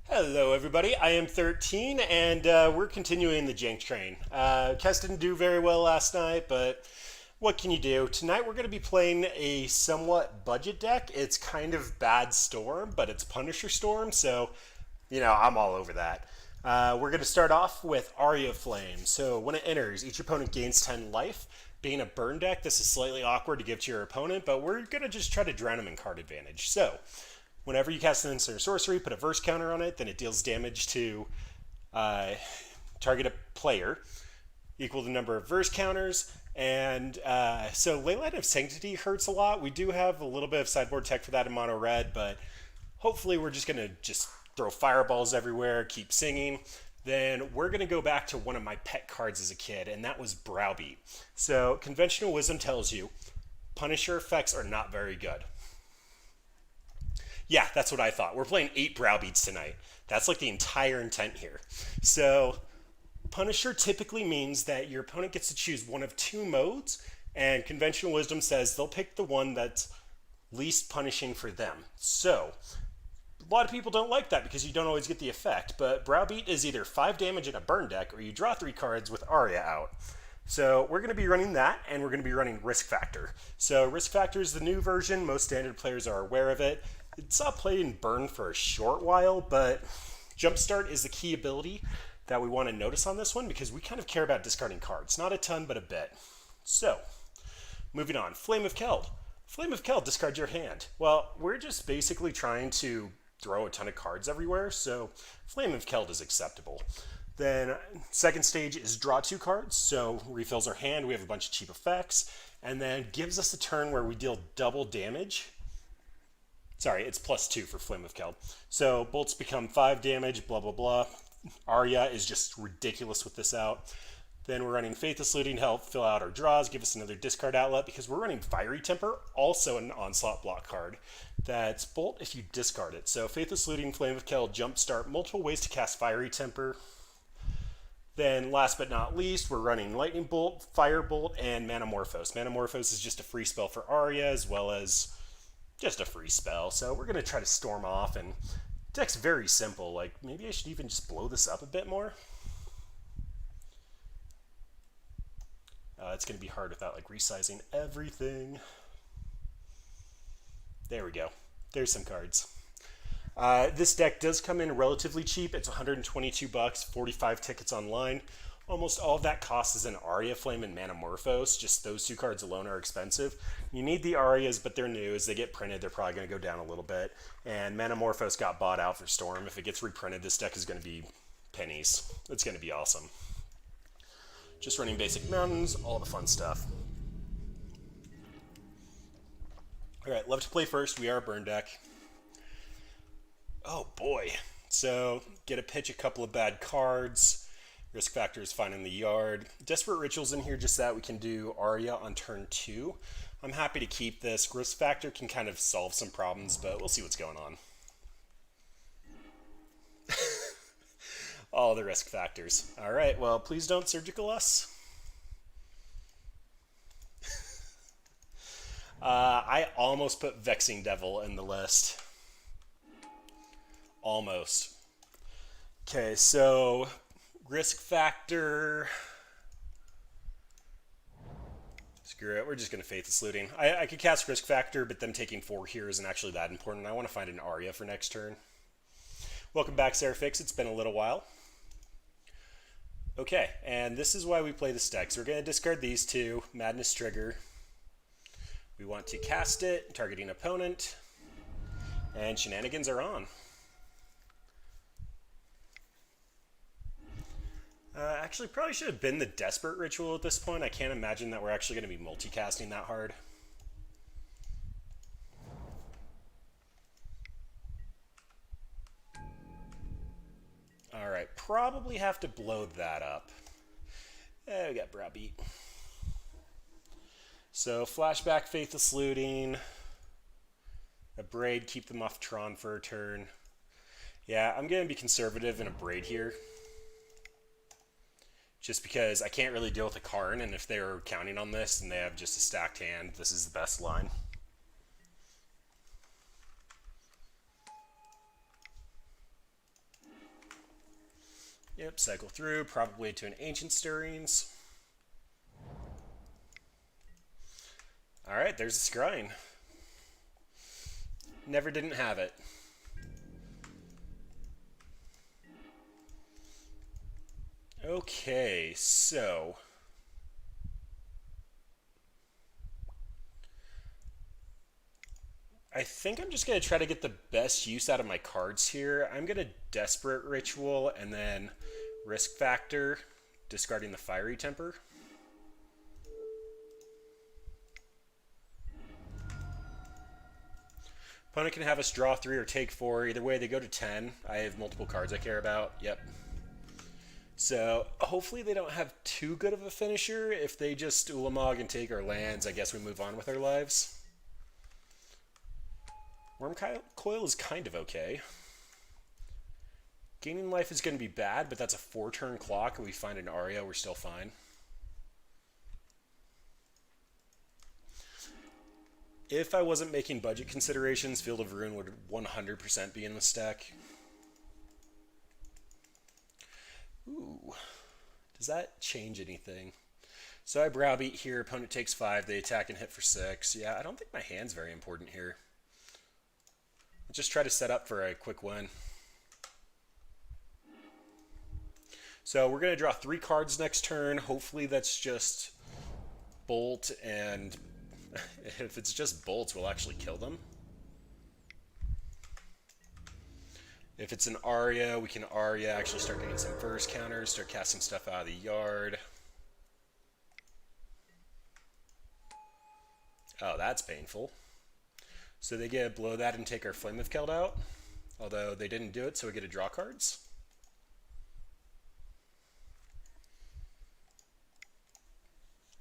Hello, everybody. I am thirteene, and we're continuing the jank train. Kess didn't do very well last night, but what can you do? Tonight we're going to be playing a somewhat budget deck. It's kind of Bad Storm, but it's Punisher Storm, so, I'm all over that. We're going to start off with Aria Flame. So when it enters, each opponent gains 10 life. Being a burn deck, this is slightly awkward to give to your opponent, but we're going to just try to drown him in card advantage. So, whenever you cast an instant or sorcery, put a verse counter on it, then it deals damage to target a player equal to the number of verse counters. And so Leyline of Sanctity hurts a lot. We do have a little bit of sideboard tech for that in mono red, but hopefully we're just going to just throw fireballs everywhere, keep singing. Then we're going to go back to one of my pet cards as a kid, and that was Browbeat. So conventional wisdom tells you Punisher effects are not very good. Yeah, that's what I thought. We're playing 8 Browbeats tonight. That's like the entire intent here. So, Punisher typically means that your opponent gets to choose one of 2 modes, and conventional wisdom says they'll pick the one that's least punishing for them. So, a lot of people don't like that because you don't always get the effect, but Browbeat is either 5 damage in a burn deck or you draw 3 cards with Aria out. So we're going to be running that, and we're going to be running Risk Factor. So Risk Factor is the new version. Most standard players are aware of it. It's not played in burn for a short while, but Jumpstart is the key ability that we want to notice on this one because we kind of care about discarding cards. Not a ton, but a bit. So, moving on. Flame of Keld. Flame of Keld discards your hand. Well, we're just basically trying to throw a ton of cards everywhere, so Flame of Keld is acceptable. Then second stage is draw 2 cards, so refills our hand, we have a bunch of cheap effects, and then gives us a turn where we deal double damage. Sorry, it's +2 for Flame of Keld. So bolts become 5 damage, blah blah blah. Aria is just ridiculous with this out. Then we're running Faithless Looting to help fill out our draws, give us another discard outlet because we're running Fiery Temper, also an onslaught block card. That's bolt if you discard it. So Faithless Looting, Flame of Keld, Jumpstart, multiple ways to cast Fiery Temper. Then last but not least, we're running Lightning Bolt, Firebolt, and Manamorphose. Manamorphose is just a free spell for Aria as well as just a free spell. So we're going to try to storm off, and deck's very simple. Like, maybe I should even just blow this up a bit more. It's going to be hard without like resizing everything. There we go. There's some cards. This deck does come in relatively cheap. It's 122 bucks, 45 tickets online. Almost all of that cost is an Aria Flame and Manamorphose. Just those 2 cards alone are expensive. You need the Arias, but they're new. As they get printed, they're probably going to go down a little bit. And Manamorphose got bought out for Storm. If it gets reprinted, this deck is going to be pennies. It's going to be awesome. Just running basic mountains, all the fun stuff. Alright, love to play first. We are a burn deck. Oh boy. So, get to pitch a couple of bad cards. Risk Factor is fine in the yard. Desperate Ritual's in here just so that we can do Aria on turn 2. I'm happy to keep this. Risk Factor can kind of solve some problems, but we'll see what's going on. All the risk factors. Alright, well, please don't surgical us. I almost put Vexing Devil in the list. Almost. Okay, so risk factor. Screw it, we're just going to Faithless Looting. I could cast Risk Factor, but them taking 4 here isn't actually that important. I want to find an Aria for next turn. Welcome back, Seraphix. It's been a little while. Okay, and this is why we play this deck. So we're going to discard these 2. Madness Trigger. We want to cast it, targeting opponent. And shenanigans are on. Actually, probably should have been the Desperate Ritual at this point. I can't imagine that we're actually going to be multicasting that hard. Alright, probably have to blow that up. We got Browbeat. So, flashback, Faithless Looting. A Braid, keep them off Tron for a turn. Yeah, I'm going to be conservative in a Braid here. Just because I can't really deal with a Karn, and if they're counting on this and they have just a stacked hand, this is the best line. Yep, cycle through, probably to an Ancient Stirrings. Alright, there's a Scrying. Never didn't have it. Okay, so I think I'm just going to try to get the best use out of my cards here. I'm going to Desperate Ritual and then Risk Factor, discarding the Fiery Temper. Opponent can have us draw 3 or take 4. Either way, they go to 10. I have multiple cards I care about. Yep. So hopefully they don't have too good of a finisher. If they just Ulamog and take our lands, I guess we move on with our lives. Wurmcoil is kind of okay. Gaining life is going to be bad, but that's a 4-turn clock, and we find an Aria, we're still fine. If I wasn't making budget considerations, Field of Ruin would 100% be in the stack. Ooh. Does that change anything? So I Browbeat here, opponent takes 5, they attack and hit for 6. Yeah, I don't think my hand's very important here. Let's just try to set up for a quick win. So we're going to draw 3 cards next turn. Hopefully that's just Bolt, and if it's just bolts, we'll actually kill them. If it's an Aria, we can Aria, actually start getting some first counters, start casting stuff out of the yard. Oh, that's painful. So they get to blow that and take our Flame of Keld out. Although they didn't do it, so we get to draw cards.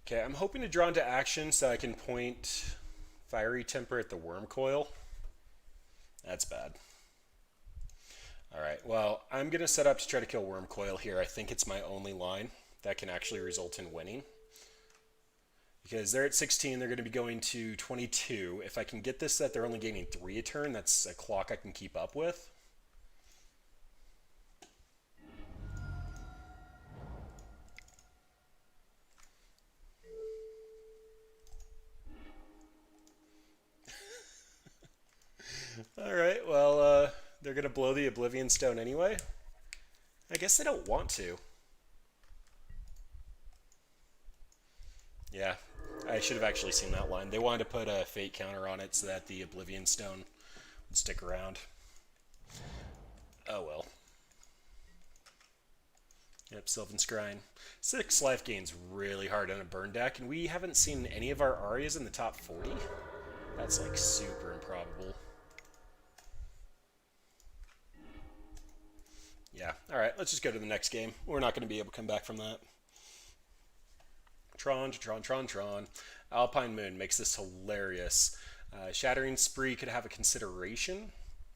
Okay, I'm hoping to draw into action so I can point Fiery Temper at the Wurmcoil. That's bad. Alright, well, I'm going to set up to try to kill Wurmcoil here. I think it's my only line that can actually result in winning. Because they're at 16, they're going to be going to 22. If I can get this that they're only gaining 3 a turn, that's a clock I can keep up with. Alright, well, they're going to blow the Oblivion Stone anyway. I guess they don't want to. Yeah, I should have actually seen that line. They wanted to put a Fate counter on it so that the Oblivion Stone would stick around. Oh well. Yep, Sylvan Scrying. 6 life gains really hard on a burn deck, and we haven't seen any of our Arias in the top 40. That's like super improbable. Yeah, alright, let's just go to the next game. We're not going to be able to come back from that. Tron. Alpine Moon makes this hilarious. Shattering Spree could have a consideration.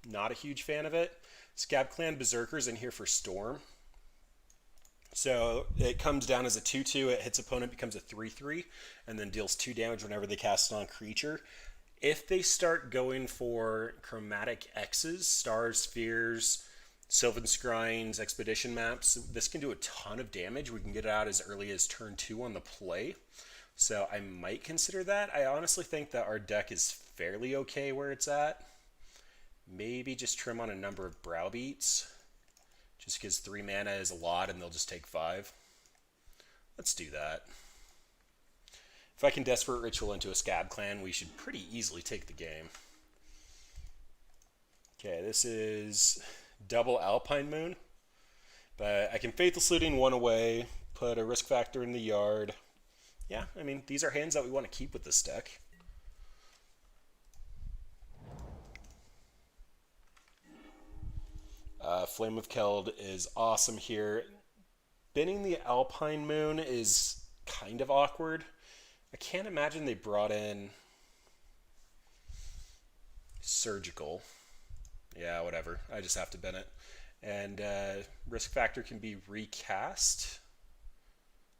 Not a huge fan of it. Scab Clan Berserker's in here for Storm. So it comes down as a 2-2. It hits opponent, becomes a 3-3, and then deals 2 damage whenever they cast it on creature. If they start going for chromatic X's, stars, spheres, Sylvan Scryings, Expedition maps, this can do a ton of damage. We can get it out as early as turn 2 on the play. So I might consider that. I honestly think that our deck is fairly okay where it's at. Maybe just trim on a number of Browbeats. Just because 3 mana is a lot and they'll just take 5. Let's do that. If I can Desperate Ritual into a Scab Clan, we should pretty easily take the game. Okay, this is double Alpine Moon. But I can Faithless Looting 1 away, put a Risk Factor in the yard. Yeah, I mean, these are hands that we want to keep with this deck. Flame of Keld is awesome here. Binning the Alpine Moon is kind of awkward. I can't imagine they brought in Surgical. Yeah, whatever. I just have to bin it. And Risk Factor can be recast.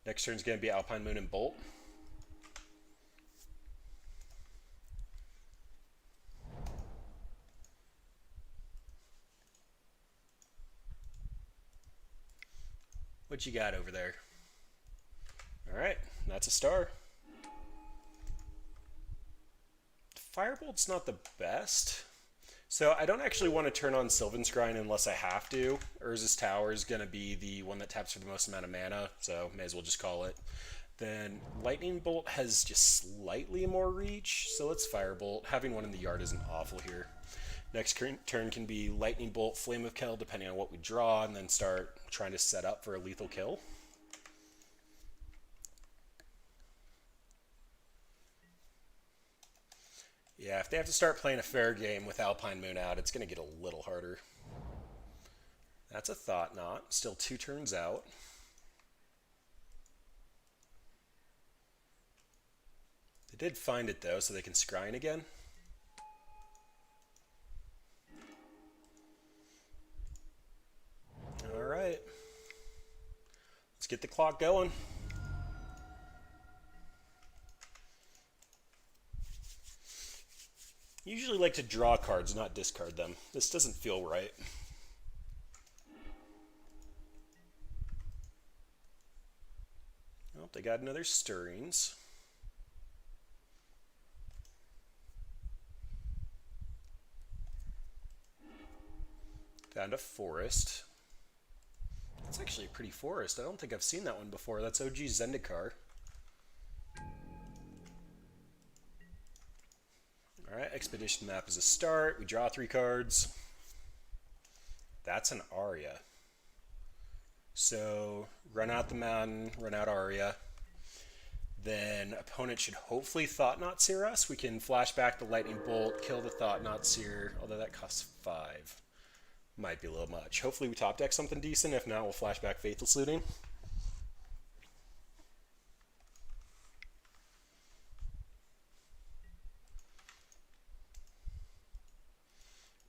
Next turn's going to be Alpine Moon and Bolt. What you got over there? All right, that's a star. Firebolt's not the best. So I don't actually want to turn on Sylvan's Grind unless I have to. Urza's Tower is going to be the one that taps for the most amount of mana, so may as well just call it. Then Lightning Bolt has just slightly more reach, so let's Firebolt. Having one in the yard isn't awful here. Next turn can be Lightning Bolt, Flame of Keld, depending on what we draw, and then start trying to set up for a lethal kill. Yeah, if they have to start playing a fair game with Alpine Moon out, it's going to get a little harder. That's a Thought Knot. Still 2 turns out. They did find it, though, so they can scrying again. All right. Let's get the clock going. Usually like to draw cards, not discard them. This doesn't feel right. Oh, they got another Stirrings. Found a Forest. That's actually a pretty forest. I don't think I've seen that one before. That's OG Zendikar. Alright, Expedition Map is a start. We draw 3 cards. That's an Aria. So, run out the mountain, run out Aria. Then, opponent should hopefully Thought Knot Seer us. We can flash back the Lightning Bolt, kill the Thought Knot Seer, although that costs 5. Might be a little much. Hopefully we top deck something decent. If not, we'll flash back Faithless Looting.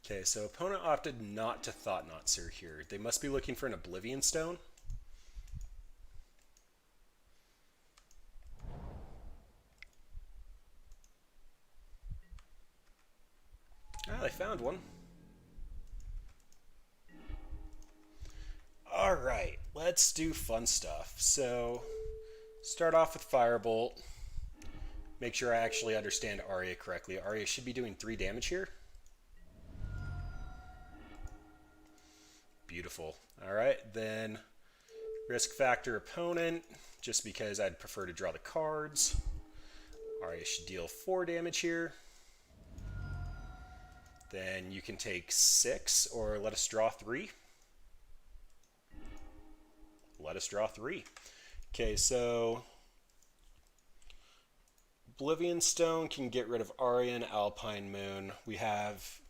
Okay, so opponent opted not to Thought Knot Seer here. They must be looking for an Oblivion Stone. Ah, they found one. Alright, let's do fun stuff. So, start off with Firebolt. Make sure I actually understand Aria correctly. Aria should be doing 3 damage here. Beautiful. Alright, then risk factor opponent, just because I'd prefer to draw the cards. Aria should deal 4 damage here. Then you can take 6, or let us draw 3. Let us draw 3. Okay, so Oblivion Stone can get rid of Aria and Alpine Moon. We have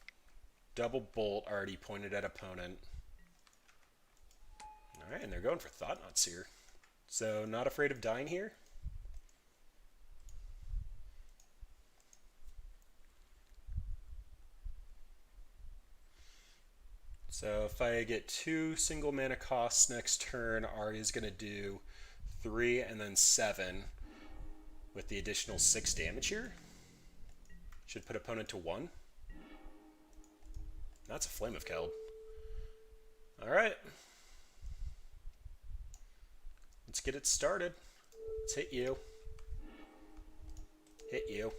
Double Bolt already pointed at opponent. Alright, and they're going for Thought Knot Seer. So, not afraid of dying here. So, if I get 2 single mana costs next turn, Aria's going to do 3 and then 7 with the additional 6 damage here. Should put opponent to 1. That's a Flame of Keld. Alright. Let's get it started. Let's hit you. Hit you.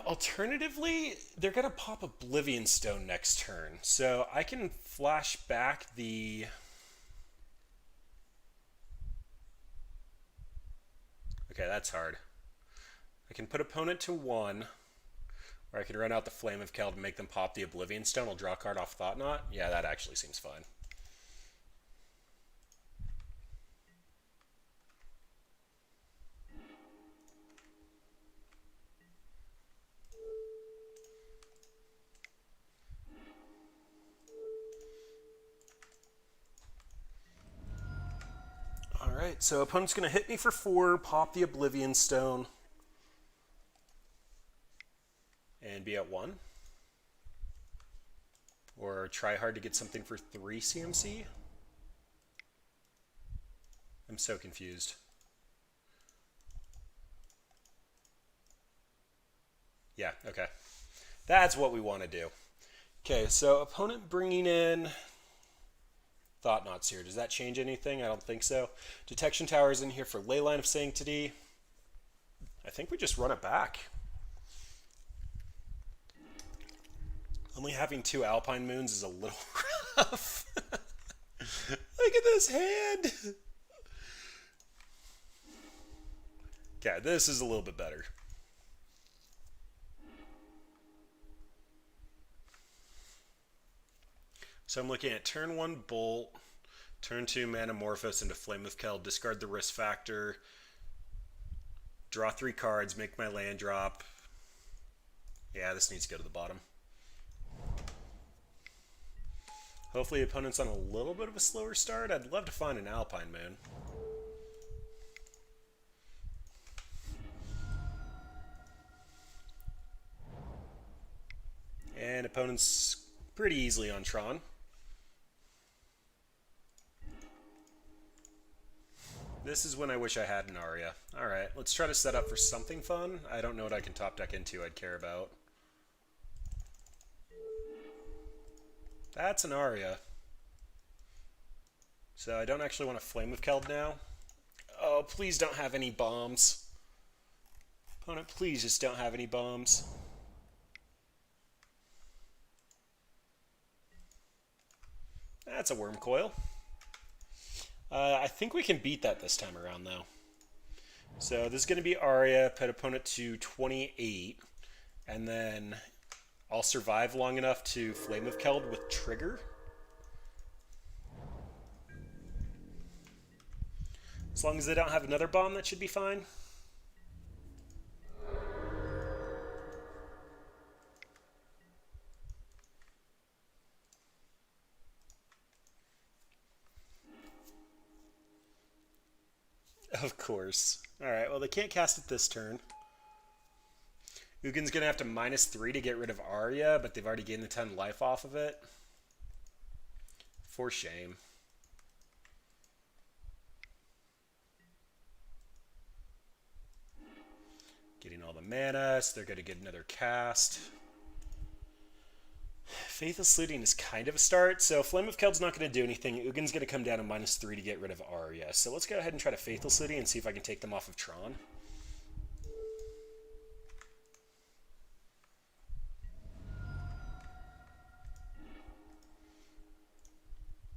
Alternatively, they're going to pop Oblivion Stone next turn. So I can flash back the... Okay, that's hard. I can put opponent to 1, or I can run out the Flame of Keld and make them pop the Oblivion Stone. I'll draw a card off Thought Knot. Yeah, that actually seems fine. Alright, so opponent's going to hit me for 4, pop the Oblivion Stone, and be at 1. Or try hard to get something for 3 CMC. I'm so confused. Yeah, okay. That's what we want to do. Okay, so opponent bringing in Thought Knots here. Does that change anything? I don't think so. Detection Tower is in here for Leyline of Sanctity. I think we just run it back. Only having 2 Alpine Moons is a little rough. Look at this hand. Okay, this is a little bit better. So I'm looking at turn 1 Bolt, turn 2 Manamorphose into Flame of Keld, discard the risk factor, draw 3 cards, make my land drop. Yeah, this needs to go to the bottom. Hopefully the opponent's on a little bit of a slower start. I'd love to find an Alpine Moon. And opponent's pretty easily on Tron. This is when I wish I had an Aria. Alright, let's try to set up for something fun. I don't know what I can top deck into I'd care about. That's an Aria. So I don't actually want to Flame of Keld now. Oh, please don't have any bombs. Opponent, please just don't have any bombs. That's a Worm Coil. I think we can beat that this time around, though. So this is going to be Aria, put opponent to 28, and then I'll survive long enough to Flame of Keld with Trigger. As long as they don't have another bomb, that should be fine. Of course. Alright, well they can't cast it this turn. Ugin's gonna have to -3 to get rid of Aria, but they've already gained the 10 life off of it. For shame. Getting all the mana, so they're gonna get another cast. Faithless Looting is kind of a start, so Flame of Keld's not going to do anything. Ugin's going to come down to -3 to get rid of Aria. So let's go ahead and try to Faithless Looting and see if I can take them off of Tron.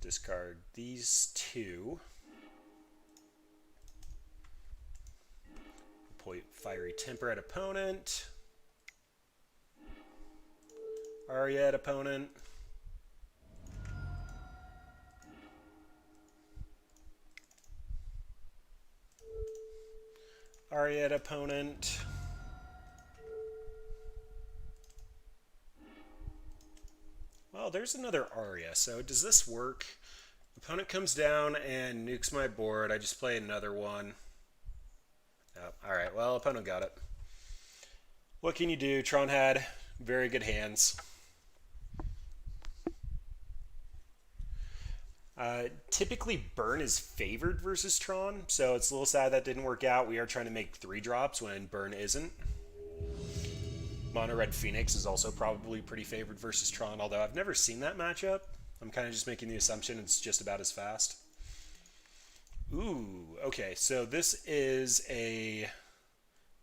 Discard these 2. Point Fiery Temper at opponent. Aria at opponent. Aria at opponent. Well, there's another Aria. So does this work? Opponent comes down and nukes my board. I just play another one. Oh, alright, well, opponent got it. What can you do? Tron had very good hands. Typically, Burn is favored versus Tron, so it's a little sad that didn't work out. We are trying to make 3 drops when Burn isn't. Mono Red Phoenix is also probably pretty favored versus Tron, although I've never seen that matchup. I'm kind of just making the assumption it's just about as fast. Ooh, okay, so this is a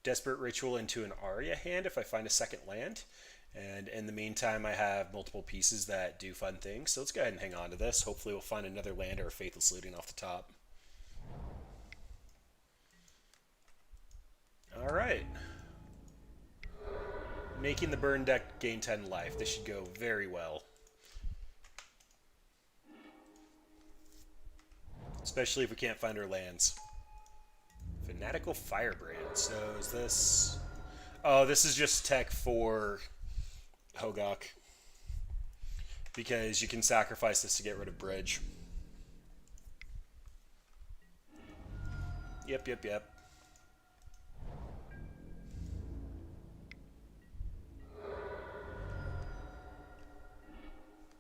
Desperate Ritual into an Aria hand if I find a second land. And in the meantime, I have multiple pieces that do fun things. So let's go ahead and hang on to this. Hopefully we'll find another land or a Faithless Looting off the top. Alright. Making the burn deck gain 10 life. This should go very well. Especially if we can't find our lands. Fanatical Firebrand. So is this... Oh, this is just tech for Hogok. Because you can sacrifice this to get rid of Bridge. Yep.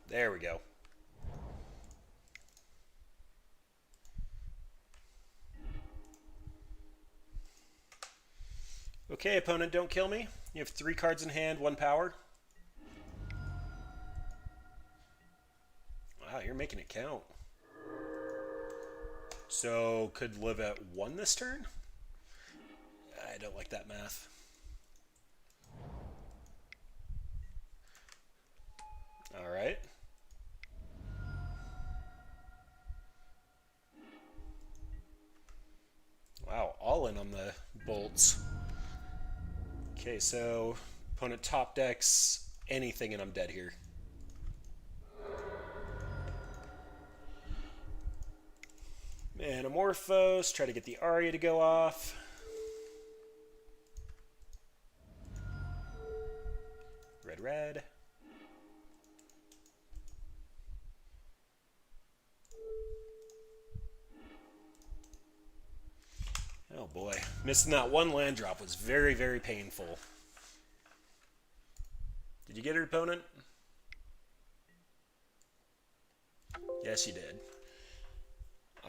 There we go. Okay, opponent, don't kill me. You have 3 cards in hand, 1 power. Wow, you're making it count. So, could live at 1 this turn? I don't like that math. Alright. Wow, all in on the bolts. Okay, so opponent top decks anything and I'm dead here. Manamorphose, try to get the Aria to go off. Red, red. Oh boy, missing that one land drop was very, very painful. Did you get her, opponent? Yes, you did.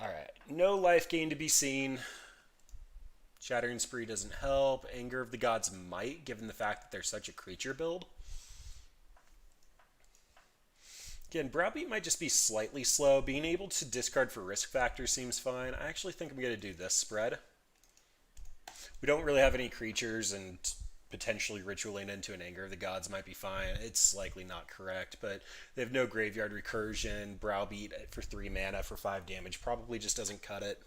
Alright, no life gain to be seen. Shattering Spree doesn't help. Anger of the Gods might, given the fact that they're such a creature build. Again, Browbeat might just be slightly slow. Being able to discard for risk factor seems fine. I actually think I'm going to do this spread. We don't really have any creatures, and potentially ritualing into an Anger of the Gods might be fine. It's likely not correct, but they have no graveyard recursion. Browbeat for 3 mana for 5 damage probably just doesn't cut it.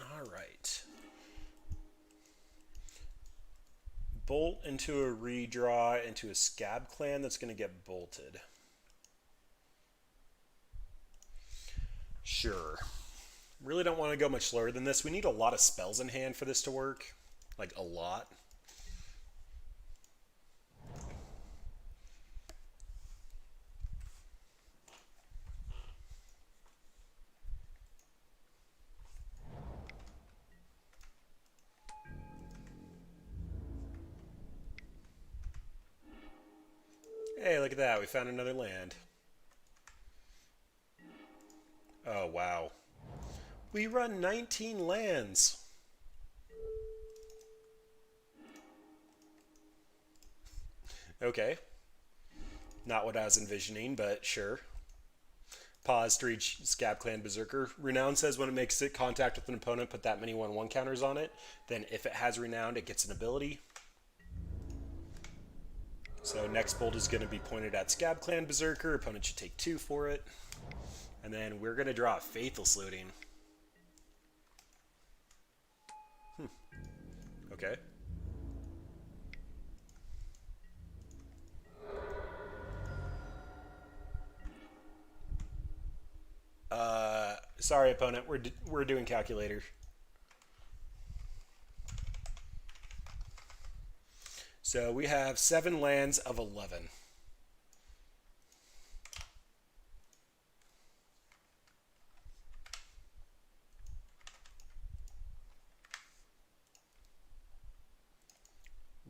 Alright. Bolt into a redraw into a Scab Clan that's going to get bolted. Sure. Really don't want to go much slower than this. We need a lot of spells in hand for this to work. Like, a lot. Hey, look at that. We found another land. Oh, wow. We run 19 lands. Okay. Not what I was envisioning, but sure. Pause to reach Scab Clan Berserker. Renown says when it makes it contact with an opponent, put that many 1/1 counters on it. Then if it has Renowned, it gets an ability. So next bolt is going to be pointed at Scab Clan Berserker. Opponent should take 2 for it. And then we're going to draw Faithless Looting. Okay. Sorry, opponent. We're doing calculator. So we have 7 lands of 11.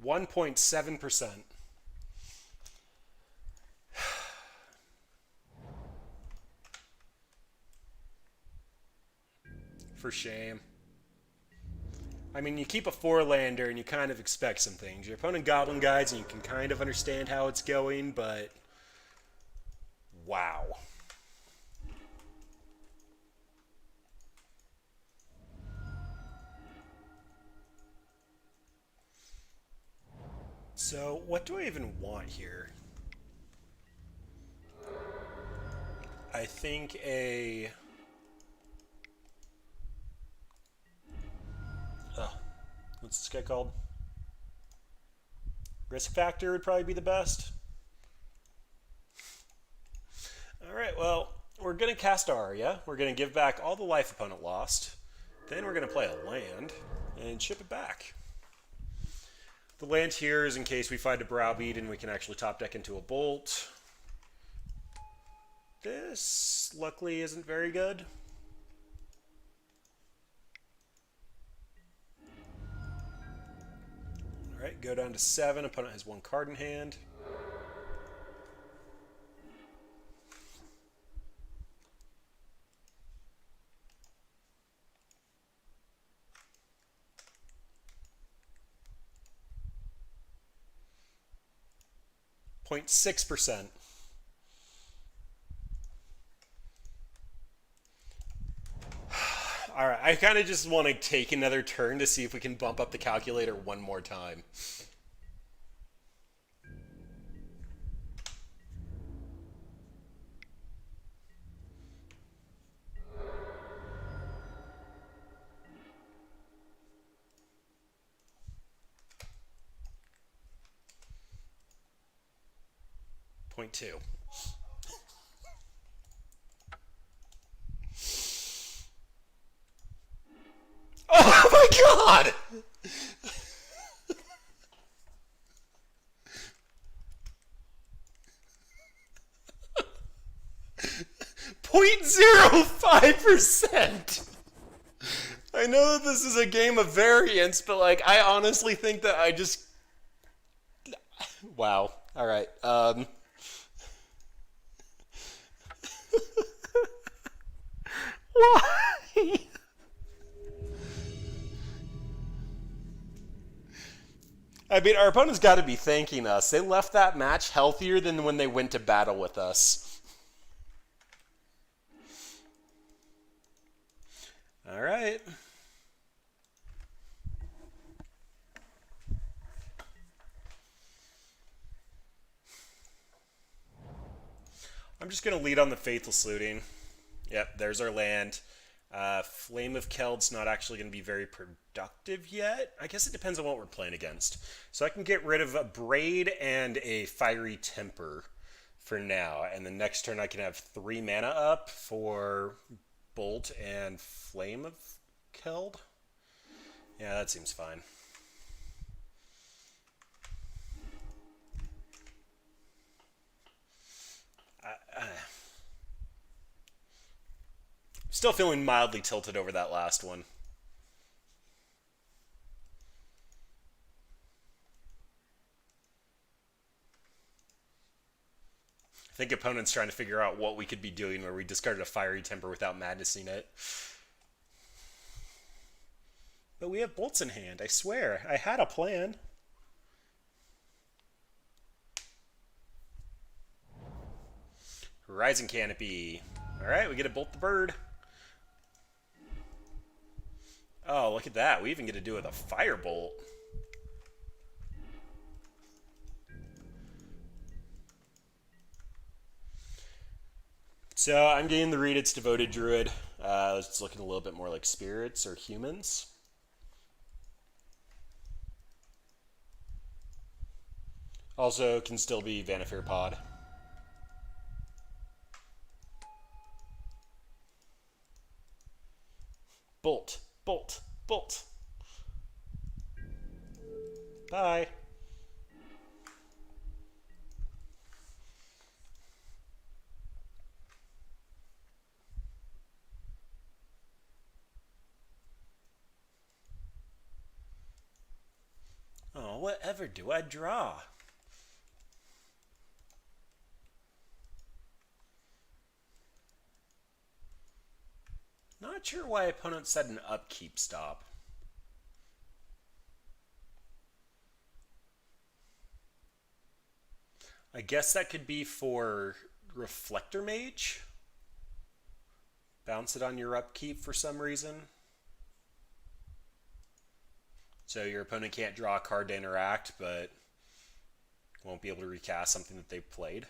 %1.7%. For shame. I mean, you keep a 4-lander and you kind of expect some things. Your opponent Goblin Guides and you can kind of understand how it's going, but wow. So, what do I even want here? I think a... what's this guy called? Risk Factor would probably be the best. Alright, well, we're going to cast Aria. We're going to give back all the life opponent lost. Then we're going to play a land and ship it back. The land here is in case we find a Browbeat and we can actually top deck into a Bolt. This, luckily, isn't very good. Alright, go down to 7. Opponent has 1 card in hand. 0.6%. All right, I kind of just want to take another turn to see if we can bump up the calculator one more time. Point two. Oh my god! Point 0.05%! I know that this is a game of variance, but like I honestly think that I just wow. All right. Why? I mean, our opponent's got to be thanking us. They left that match healthier than when they went to battle with us. All right. I'm just going to lead on the Faithless Looting. Yep, there's our land. Flame of Keld's not actually going to be very productive yet. I guess it depends on what we're playing against. So I can get rid of a Braid and a Fiery Temper for now. And the next turn I can have 3 mana up for Bolt and Flame of Keld. Yeah, that seems fine. Still feeling mildly tilted over that last one. I think opponent's trying to figure out what we could be doing where we discarded a Fiery Temper without madnessing it. But we have bolts in hand, I swear. I had a plan. Horizon Canopy. Alright, we get to bolt the bird. Oh, look at that. We even get to do it with a firebolt. So I'm getting the read it's Devoted Druid. It's looking a little bit more like spirits or humans. Also can still be Vanifair Pod. Bolt, bolt, bolt. Bye. Oh, whatever do I draw? Not sure why opponent said an upkeep stop. I guess that could be for Reflector Mage. Bounce it on your upkeep for some reason. So your opponent can't draw a card to interact, but won't be able to recast something that they've played.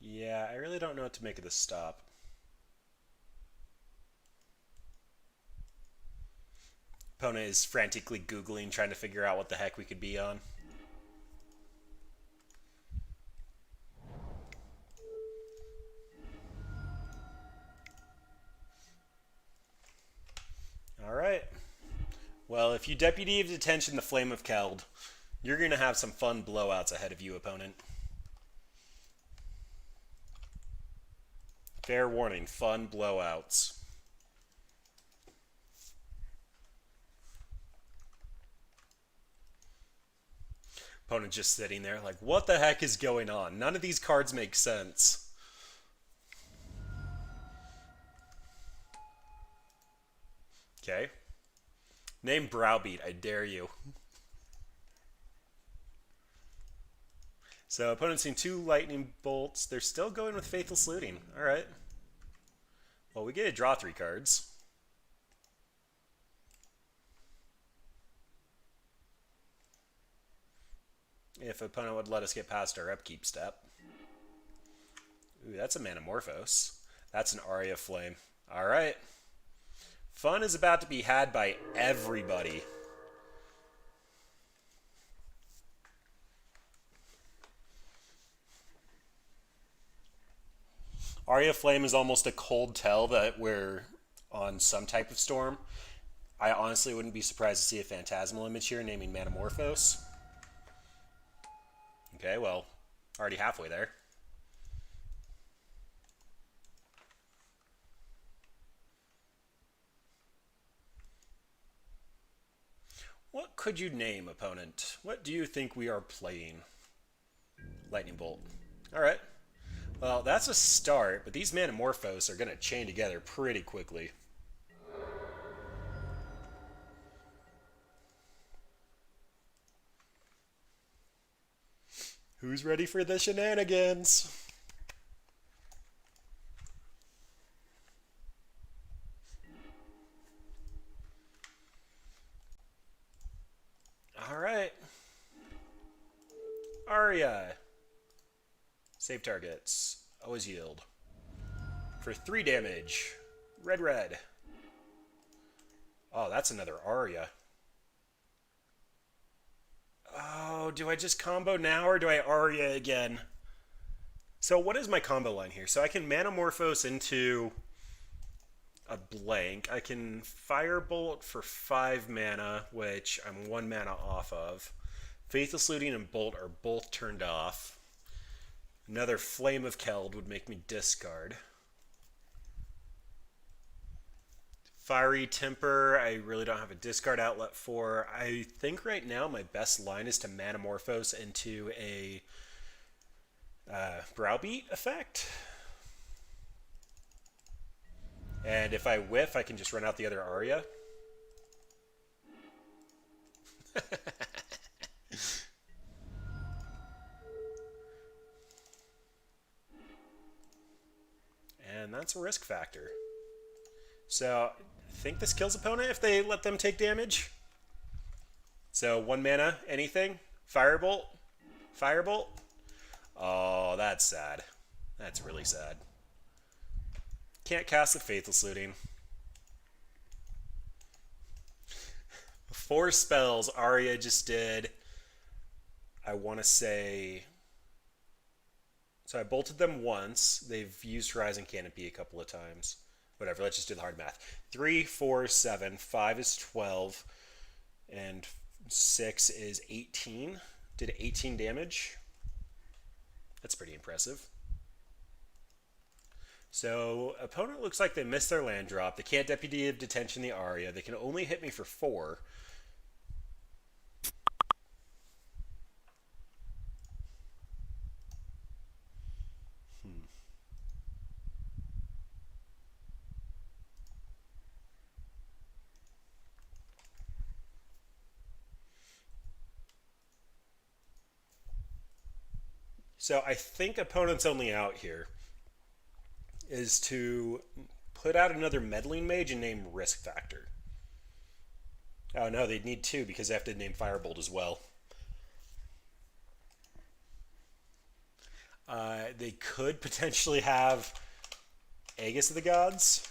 Yeah, I really don't know what to make of this stop. Opponent is frantically Googling, trying to figure out what the heck we could be on. Alright. Well, if you Deputy of Detention the Flame of Keld, you're going to have some fun blowouts ahead of you, opponent. Fair warning, fun blowouts. Opponent just sitting there like, what the heck is going on? None of these cards make sense. Okay. Name Browbeat, I dare you. So opponent's seen 2 lightning bolts. They're still going with Faithless Looting. All right. Well, we get to draw 3 cards. If opponent would let us get past our upkeep step. Ooh, that's a Manamorphose. That's an Aria Flame. All right. Fun is about to be had by everybody. Aria Flame is almost a cold tell that we're on some type of storm. I honestly wouldn't be surprised to see a Phantasmal image here naming Manamorphose. Okay, well, already halfway there. What could you name, opponent? What do you think we are playing? Lightning Bolt. All right. Well, that's a start, but these Manamorphose are going to chain together pretty quickly. Who's ready for the shenanigans? All right. Aria. Save targets. Always yield. For 3 damage. Red, red. Oh, that's another Aria. Oh, do I just combo now or do I Aria again? So what is my combo line here? So I can Manamorphose into a blank. I can Firebolt for 5 mana, which I'm 1 mana off of. Faithless Looting and Bolt are both turned off. Another Flame of Keld would make me discard. Fiery Temper, I really don't have a discard outlet for. I think right now my best line is to Manamorphose into a Browbeat effect. And if I whiff, I can just run out the other Aria. And that's a risk factor. So I think this kills opponent if they let them take damage. So 1 mana, anything. Firebolt. Firebolt. Oh, that's sad. That's really sad. Can't cast the Faithless Looting. 4 spells Aria just did. I want to say... So I bolted them once. They've used Horizon Canopy a couple of times. Whatever, let's just do the hard math. 3, 4, 7, 5 is 12, and 6 is 18. Did 18 damage. That's pretty impressive. So, opponent looks like they missed their land drop. They can't Deputy of Detention the Aria. They can only hit me for 4. So I think opponent's only out here is to put out another Meddling Mage and name Risk Factor. Oh no, they'd need 2 because they have to name Firebolt as well. They could potentially have Aegis of the Gods.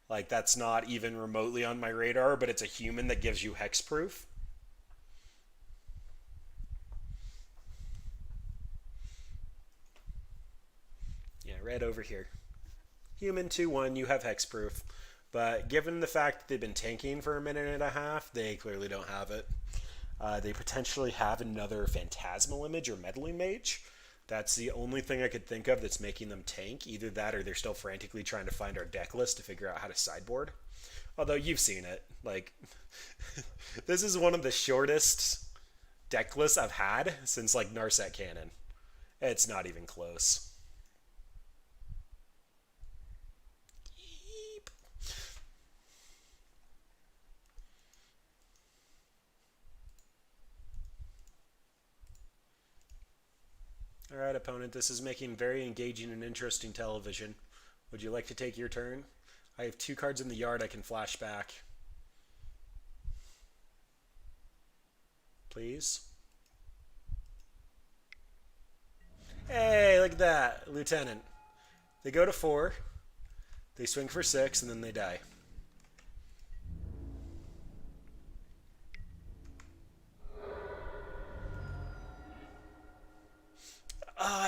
Like, that's not even remotely on my radar, but it's a human that gives you hexproof. Yeah, right over here. Human 2/1, you have hexproof. But given the fact that they've been tanking for a minute and a half, they clearly don't have it. They potentially have another Phantasmal Image or Meddling Mage. That's the only thing I could think of that's making them tank. Either that or they're still frantically trying to find our deck list to figure out how to sideboard. Although you've seen it. Like, this is one of the shortest deck lists I've had since, like, Narset Cannon. It's not even close. Alright, opponent, this is making very engaging and interesting television. Would you like to take your turn? I have 2 cards in the yard I can flash back. Please? Hey, look at that, Lieutenant. They go to 4, they swing for 6, and then they die.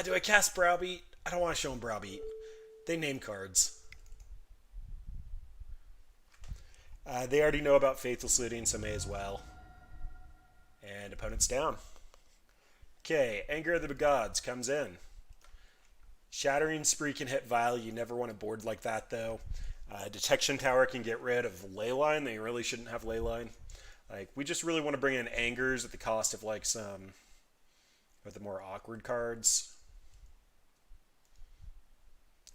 Do I cast Browbeat? I don't want to show them Browbeat. They name cards. They already know about Faithless Looting, so may as well. And opponent's down. Okay, Anger of the Gods comes in. Shattering Spree can hit Vile. You never want a board like that, though. Detection Tower can get rid of Leyline. They really shouldn't have Leyline. Like, we just really want to bring in Angers at the cost of, like, some of the more awkward cards.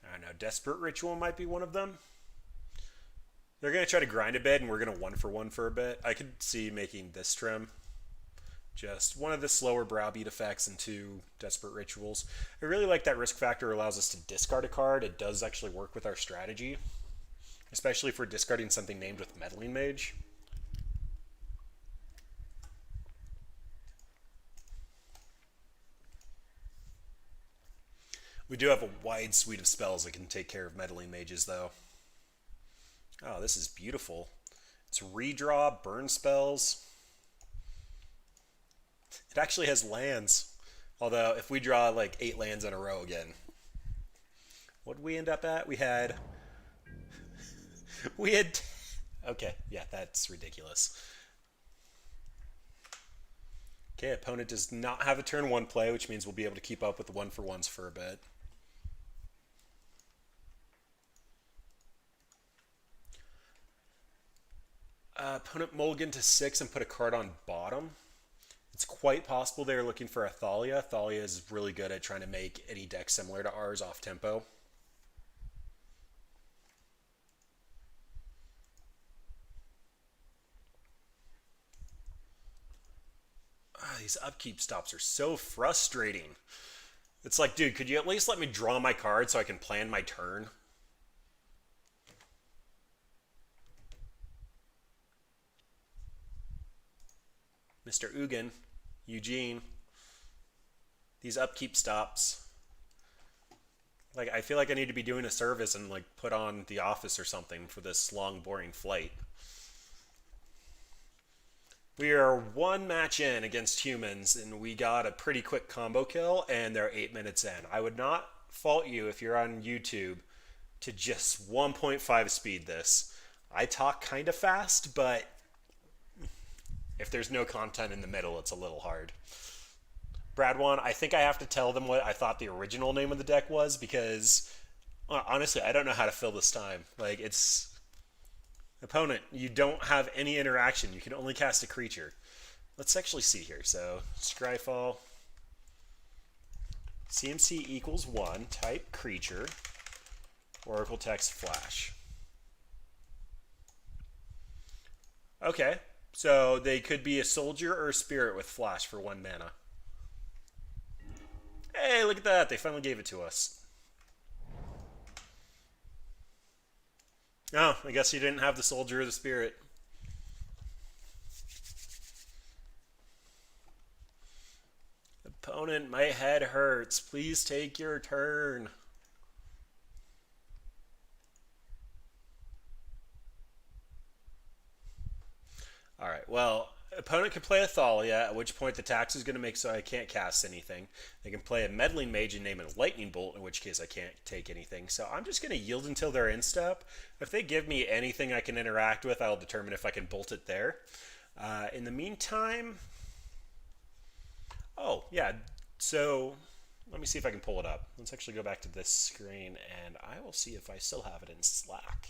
I don't know. Desperate Ritual might be one of them. They're going to try to grind a bit, and we're going to 1-for-1 for a bit. I could see making this trim. Just one of the slower Browbeat effects and 2 Desperate Rituals. I really like that risk factor allows us to discard a card. It does actually work with our strategy. Especially if we're discarding something named with Meddling Mage. We do have a wide suite of spells that can take care of Meddling Mages, though. Oh, this is beautiful. It's redraw, burn spells. It actually has lands. Although, if we draw like 8 lands in a row again. What did we end up at? We had... Okay, yeah, that's ridiculous. Okay, opponent does not have a turn 1 play, which means we'll be able to keep up with the 1-for-1s for a bit. Opponent mulligan to 6 and put a card on bottom. It's quite possible they're looking for a Thalia. Thalia is really good at trying to make any deck similar to ours off tempo. These upkeep stops are so frustrating. It's like, dude, could you at least let me draw my card so I can plan my turn? Mr. Eugene, these upkeep stops. Like, I feel like I need to be doing a service and, like, put on The Office or something for this long, boring flight. We are 1 match in against humans, and we got a pretty quick combo kill, and they're 8 minutes in. I would not fault you if you're on YouTube to just 1.5 speed this. I talk kind of fast, but if there's no content in the middle, it's a little hard. Bradwan, I think I have to tell them what I thought the original name of the deck was, because honestly, I don't know how to fill this time. Like, it's... Opponent, you don't have any interaction. You can only cast a creature. Let's actually see here. So, Scryfall. CMC equals 1. Type creature. Oracle text flash. Okay. So, they could be a soldier or a spirit with flash for 1 mana. Hey, look at that. They finally gave it to us. Oh, I guess you didn't have the soldier or the spirit. Opponent, my head hurts. Please take your turn. Alright, well, opponent can play a Thalia, at which point the tax is going to make so I can't cast anything. They can play a Meddling Mage and name it a Lightning Bolt, in which case I can't take anything. So I'm just going to yield until they're in step. If they give me anything I can interact with, I'll determine if I can bolt it there. In the meantime... Oh, yeah, so let me see if I can pull it up. Let's actually go back to this screen, and I will see if I still have it in Slack.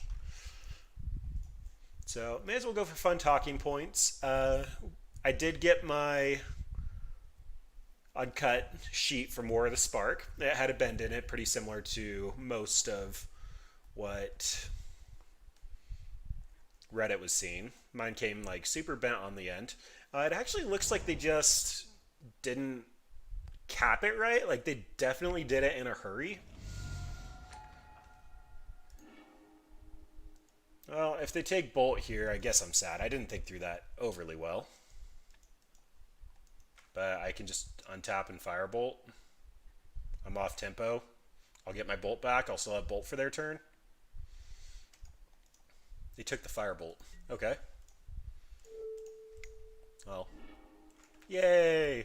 So, may as well go for fun talking points. I did get my uncut sheet from War of the Spark. It had a bend in it, pretty similar to most of what Reddit was seeing. Mine came like super bent on the end. It actually looks like they just didn't cap it right. Like, they definitely did it in a hurry. Well, if they take Bolt here, I guess I'm sad. I didn't think through that overly well. But I can just untap and Firebolt. I'm off tempo. I'll get my Bolt back. I'll still have Bolt for their turn. They took the Firebolt. Okay. Well. Yay!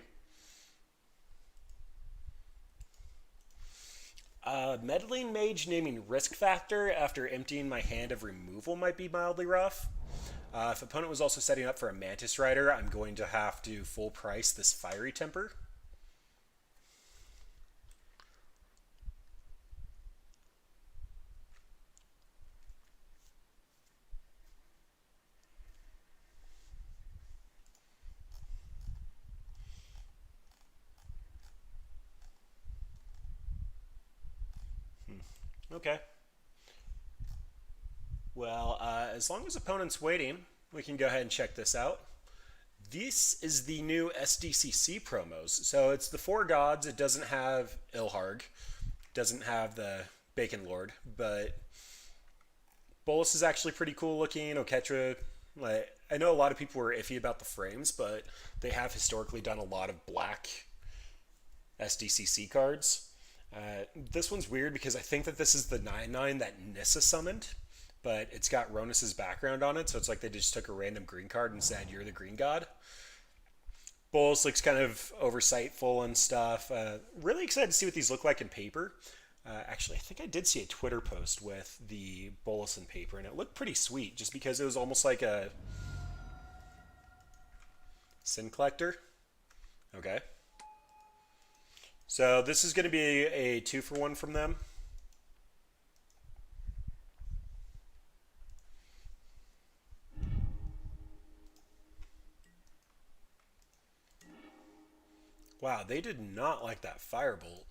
Meddling Mage naming Risk Factor after emptying my hand of removal might be mildly rough. If opponent was also setting up for a Mantis Rider, I'm going to have to full price this Fiery Temper. Okay. Well, as long as opponent's waiting, we can go ahead and check this out. This is the new SDCC promos. So it's the Four Gods. It doesn't have Ilharg, doesn't have the Bacon Lord, but Bolus is actually pretty cool looking. Oketra, like, I know a lot of people were iffy about the frames, but they have historically done a lot of black SDCC cards. This one's weird because I think that this is the 9/9 that Nissa summoned, but it's got Ronus's background on it, so it's like they just took a random green card and said, "You're the green god." Bolus looks kind of oversightful and stuff. Really excited to see what these look like in paper. Actually, I think I did see a Twitter post with the Bolus in paper, and it looked pretty sweet just because it was almost like a Sin Collector. Okay. So this is going to be a 2-for-1 from them. Wow, they did not like that Firebolt.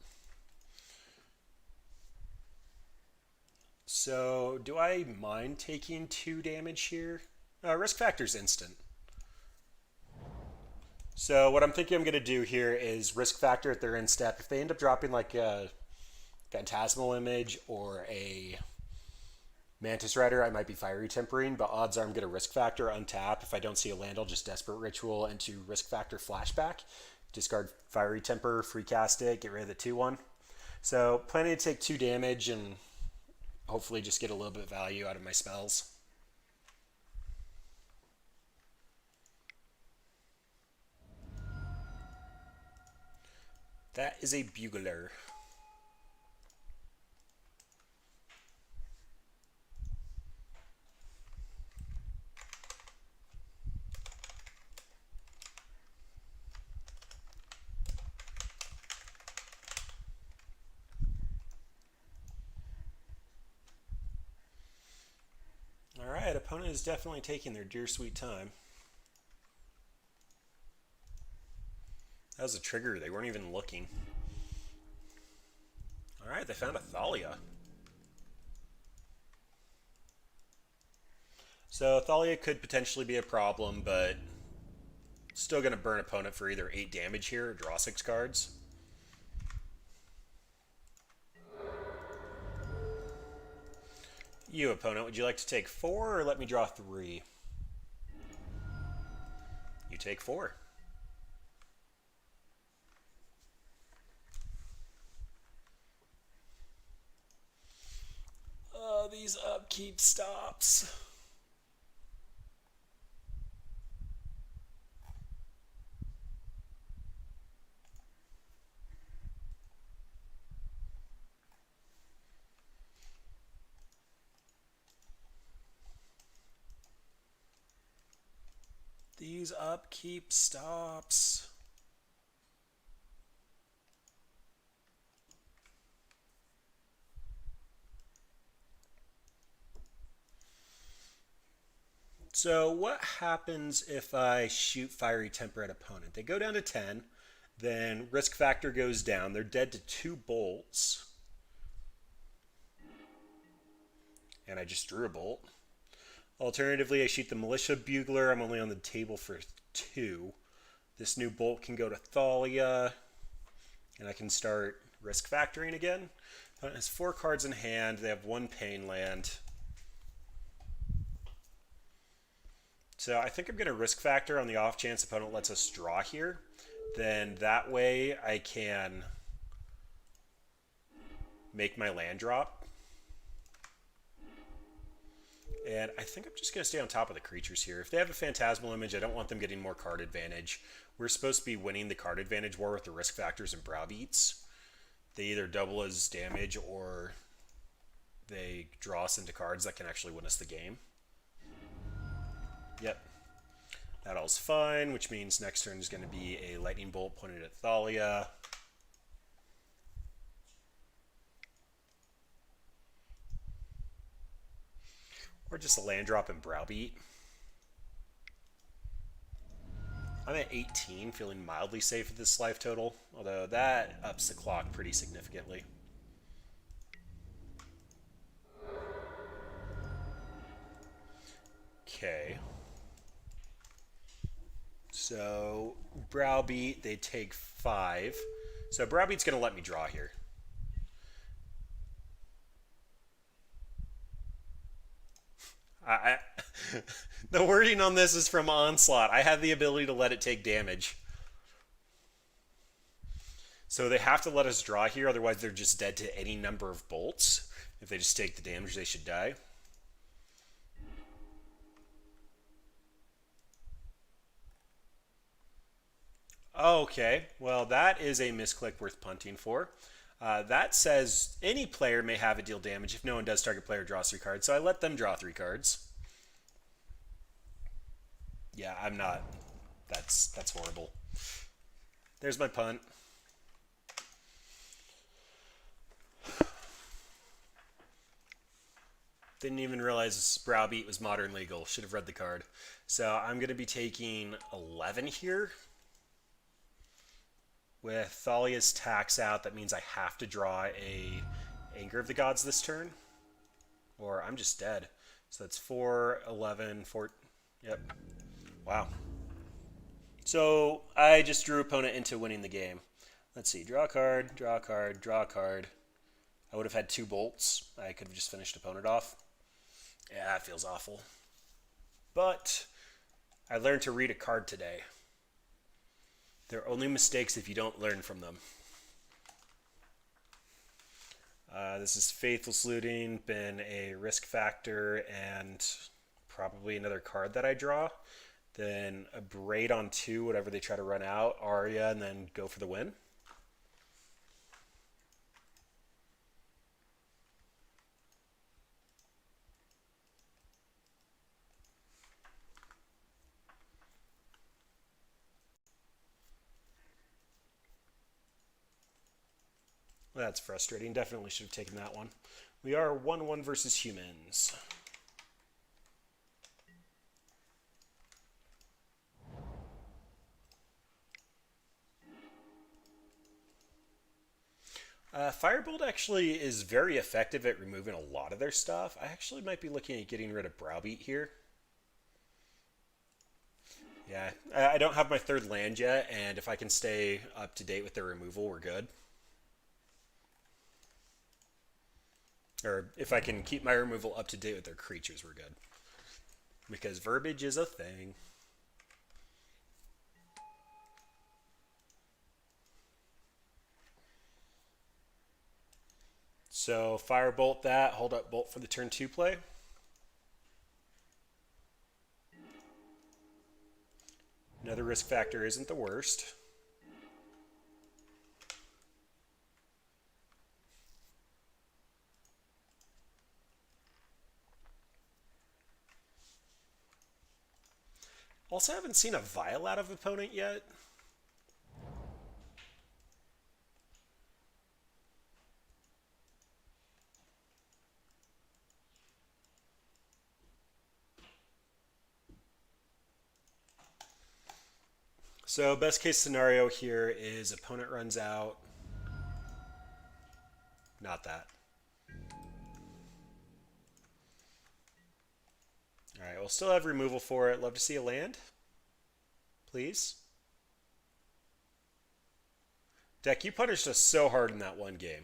So, do I mind taking 2 damage here? Risk factor's instant. So what I'm thinking I'm going to do here is risk factor at their end step. If they end up dropping like a Phantasmal Image or a Mantis Rider, I might be Fiery Tempering, but odds are I'm going to risk factor untap. If I don't see a land, I'll just Desperate Ritual into risk factor flashback. Discard Fiery Temper, free cast it, get rid of the 2/1. So planning to take 2 damage and hopefully just get a little bit of value out of my spells. That is a Bugler. Alright, opponent is definitely taking their dear sweet time. That was a trigger, they weren't even looking. Alright, they found a Thalia. So Thalia could potentially be a problem, but still going to burn opponent for either 8 damage here or draw 6 cards. You, opponent, would you like to take 4 or let me draw 3? You take 4. Oh, these upkeep stops. These upkeep stops. So what happens if I shoot Fiery Temper at opponent? They go down to 10, then risk factor goes down. They're dead to 2 bolts. And I just drew a bolt. Alternatively, I shoot the Militia Bugler. I'm only on the table for 2. This new bolt can go to Thalia. And I can start risk factoring again. Opponent has 4 cards in hand. They have 1 pain land. So I think I'm going to risk factor on the off chance opponent lets us draw here. Then that way I can make my land drop. And I think I'm just going to stay on top of the creatures here. If they have a Phantasmal Image, I don't want them getting more card advantage. We're supposed to be winning the card advantage war with the risk factors and Browbeats. They either double as damage or they draw us into cards that can actually win us the game. Yep. That all's fine, which means next turn is going to be a Lightning Bolt pointed at Thalia. Or just a land drop and Browbeat. I'm at 18, feeling mildly safe with this life total, although that ups the clock pretty significantly. Okay. So, Browbeat, they take 5. So Browbeat's going to let me draw here. The wording on this is from Onslaught. I have the ability to let it take damage. So they have to let us draw here, otherwise they're just dead to any number of bolts. If they just take the damage, they should die. Okay, well that is a misclick worth punting for. That says any player may have it deal damage if no one does target player draws 3 cards, so I let them draw 3 cards. Yeah, I'm not. That's horrible. There's my punt. Didn't even realize Browbeat was modern legal. Should have read the card. So I'm going to be taking 11 here. With Thalia's tax out, that means I have to draw a Anger of the Gods this turn. Or I'm just dead. So that's 4, 11, 4... Yep. Wow. So I just drew opponent into winning the game. Let's see. Draw a card, draw a card, draw a card. I would have had 2 bolts. I could have just finished opponent off. Yeah, that feels awful. But I learned to read a card today. They're only mistakes if you don't learn from them. This is Faithless Looting, been a risk factor, and probably another card that I draw. Then a Braid on 2, whatever they try to run out, Aria, and then go for the win. That's frustrating. Definitely should have taken that one. We are 1-1 versus humans. Firebolt actually is very effective at removing a lot of their stuff. I actually might be looking at getting rid of Browbeat here. Yeah, I don't have my 3rd land yet, and if I can stay up to date with their removal, we're good. Or if I can keep my removal up to date with their creatures, we're good. Because verbiage is a thing. So Firebolt that, hold up Bolt for the turn 2 play. Another risk factor isn't the worst. Also haven't seen a Vial out of opponent yet. So best case scenario here is opponent runs out. Not that. Alright, we'll still have removal for it. Love to see a land. Please. Deck, you punished us so hard in that one game.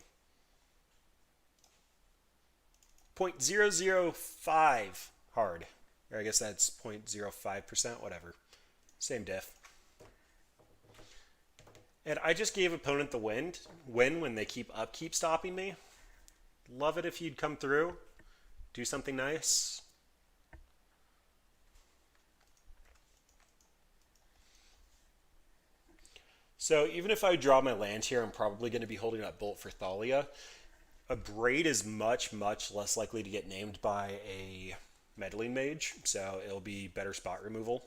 0.005 hard. Or I guess that's 0.05%, whatever. Same diff. And I just gave opponent the win when they keep stopping me. Love it if you'd come through, do something nice. So even if I draw my land here, I'm probably going to be holding up Bolt for Thalia. A Braid is much, much less likely to get named by a Meddling Mage, so it'll be better spot removal.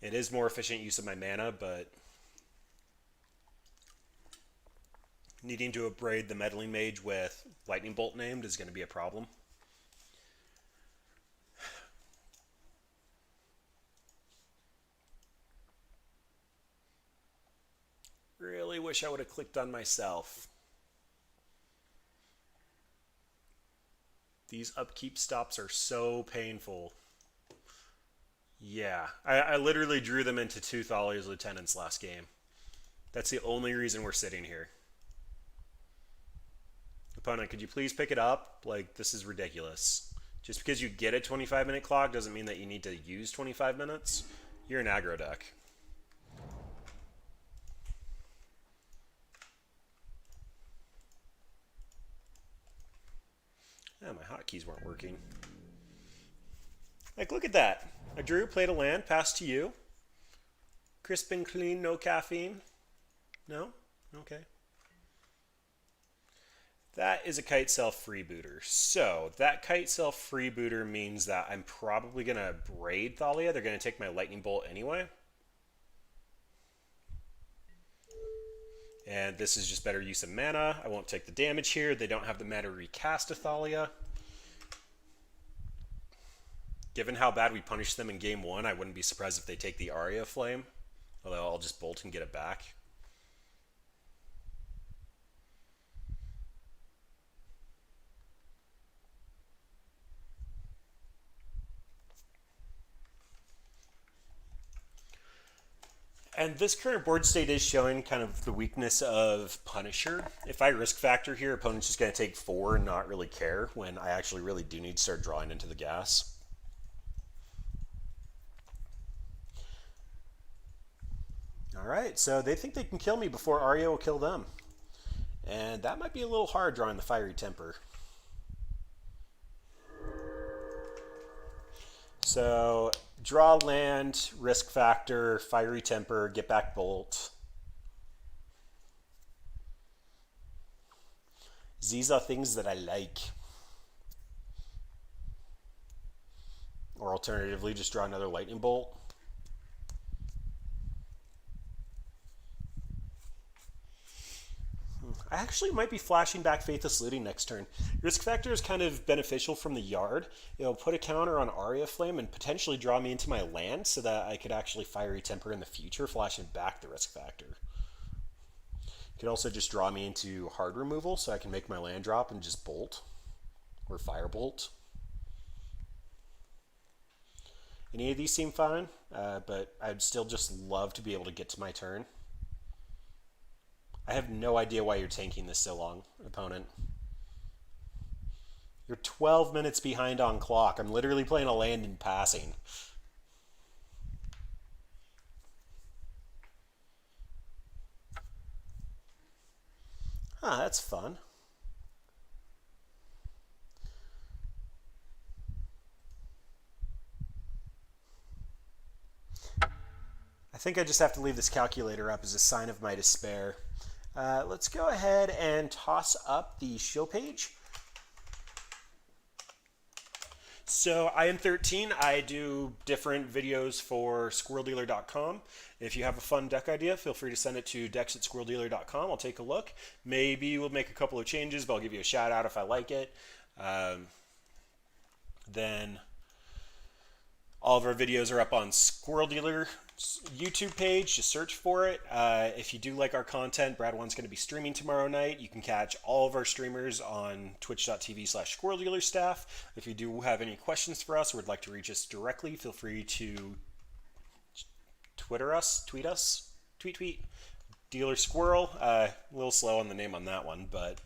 It is more efficient use of my mana, but needing to Braid the Meddling Mage with Lightning Bolt named is going to be a problem. Really wish I would have clicked on myself. These upkeep stops are so painful. Yeah, I literally drew them into 2 Thalia's Lieutenants last game. That's the only reason we're sitting here. Opponent, could you please pick it up? Like, this is ridiculous. Just because you get a 25-minute clock doesn't mean that you need to use 25 minutes. You're an aggro deck. Oh, my hotkeys weren't working. Like, look at that. I drew, played a land, passed to you. Crisp and clean, no caffeine. No? Okay. That is a Kite Self freebooter. So, that Kite Self freebooter means that I'm probably going to Braid Thalia. They're going to take my Lightning Bolt anyway. And this is just better use of mana. I won't take the damage here. They don't have the mana to recast a Thalia. Given how bad we punished them in game 1, I wouldn't be surprised if they take the Aria Flame. Although I'll just bolt and get it back. And this current board state is showing kind of the weakness of Punisher. If I risk factor here, opponent's just going to take 4 and not really care, when I actually really do need to start drawing into the gas. Alright, so they think they can kill me before Aria will kill them. And that might be a little hard drawing the Fiery Temper. So, draw land, risk factor, Fiery Temper, get back Bolt. These are things that I like. Or alternatively, just draw another Lightning Bolt. I actually might be flashing back Faithless Looting next turn. Risk Factor is kind of beneficial from the yard. It'll put a counter on Aria Flame and potentially draw me into my land so that I could actually Fiery Temper in the future, flashing back the Risk Factor. It could also just draw me into hard removal so I can make my land drop and just bolt. Or Firebolt. Any of these seem fine, but I'd still just love to be able to get to my turn. I have no idea why you're tanking this so long, opponent. You're 12 minutes behind on clock. I'm literally playing a land in passing. Huh, that's fun. I think I just have to leave this calculator up as a sign of my despair. Let's go ahead and toss up the show page. So I am thirteene. I do different videos for squirreldealer.com. If you have a fun deck idea, feel free to send it to decks@squirreldealer.com. I'll take a look. Maybe we'll make a couple of changes, but I'll give you a shout out if I like it. Then all of our videos are up on Squirrel Dealer YouTube page. Just search for it. If you do like our content, Brad One's going to be streaming tomorrow night. You can catch all of our streamers on twitch.tv/squirreldealerstaff. If you do have any questions for us or would like to reach us directly, feel free to tweet us. Dealer Squirrel. A little slow on the name on that one, but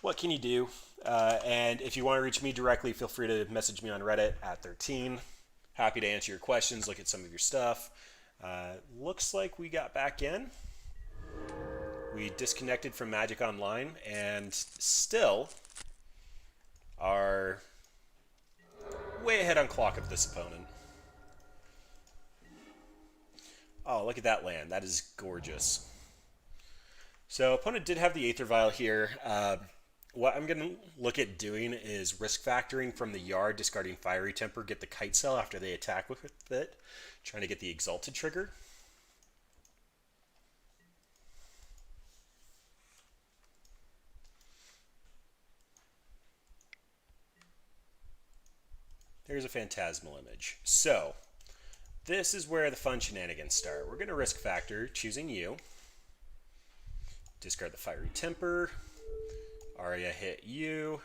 what can you do? And if you want to reach me directly, feel free to message me on Reddit at thirteene. Happy to answer your questions, look at some of your stuff. Looks like we got back in. We disconnected from Magic Online and still are way ahead on clock of this opponent. Oh, look at that land. That is gorgeous. So opponent did have the Aether Vial here. What I'm going to look at doing is risk factoring from the yard, discarding Fiery Temper, get the Kite Cell after they attack with it, trying to get the Exalted trigger. There's a Phantasmal Image. So, this is where the fun shenanigans start. We're going to risk factor, choosing you. Discard the Fiery Temper. Aria hit you.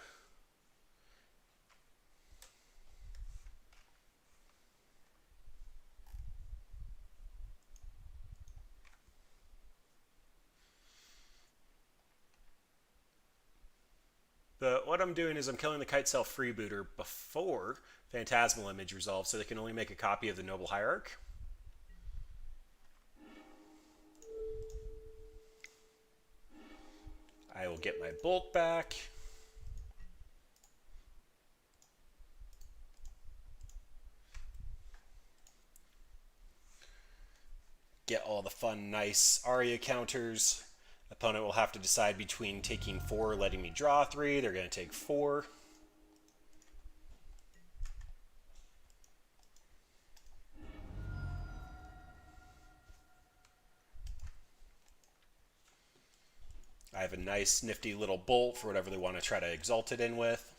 But what I'm doing is I'm killing the Kite Cell Freebooter before Phantasmal Image resolves, so they can only make a copy of the Noble Hierarch. I will get my Bolt back. Get all the fun, nice Aria counters. Opponent will have to decide between taking 4 or letting me draw 3. They're going to take 4. I have a nice, nifty little Bolt for whatever they want to try to exalt it in with.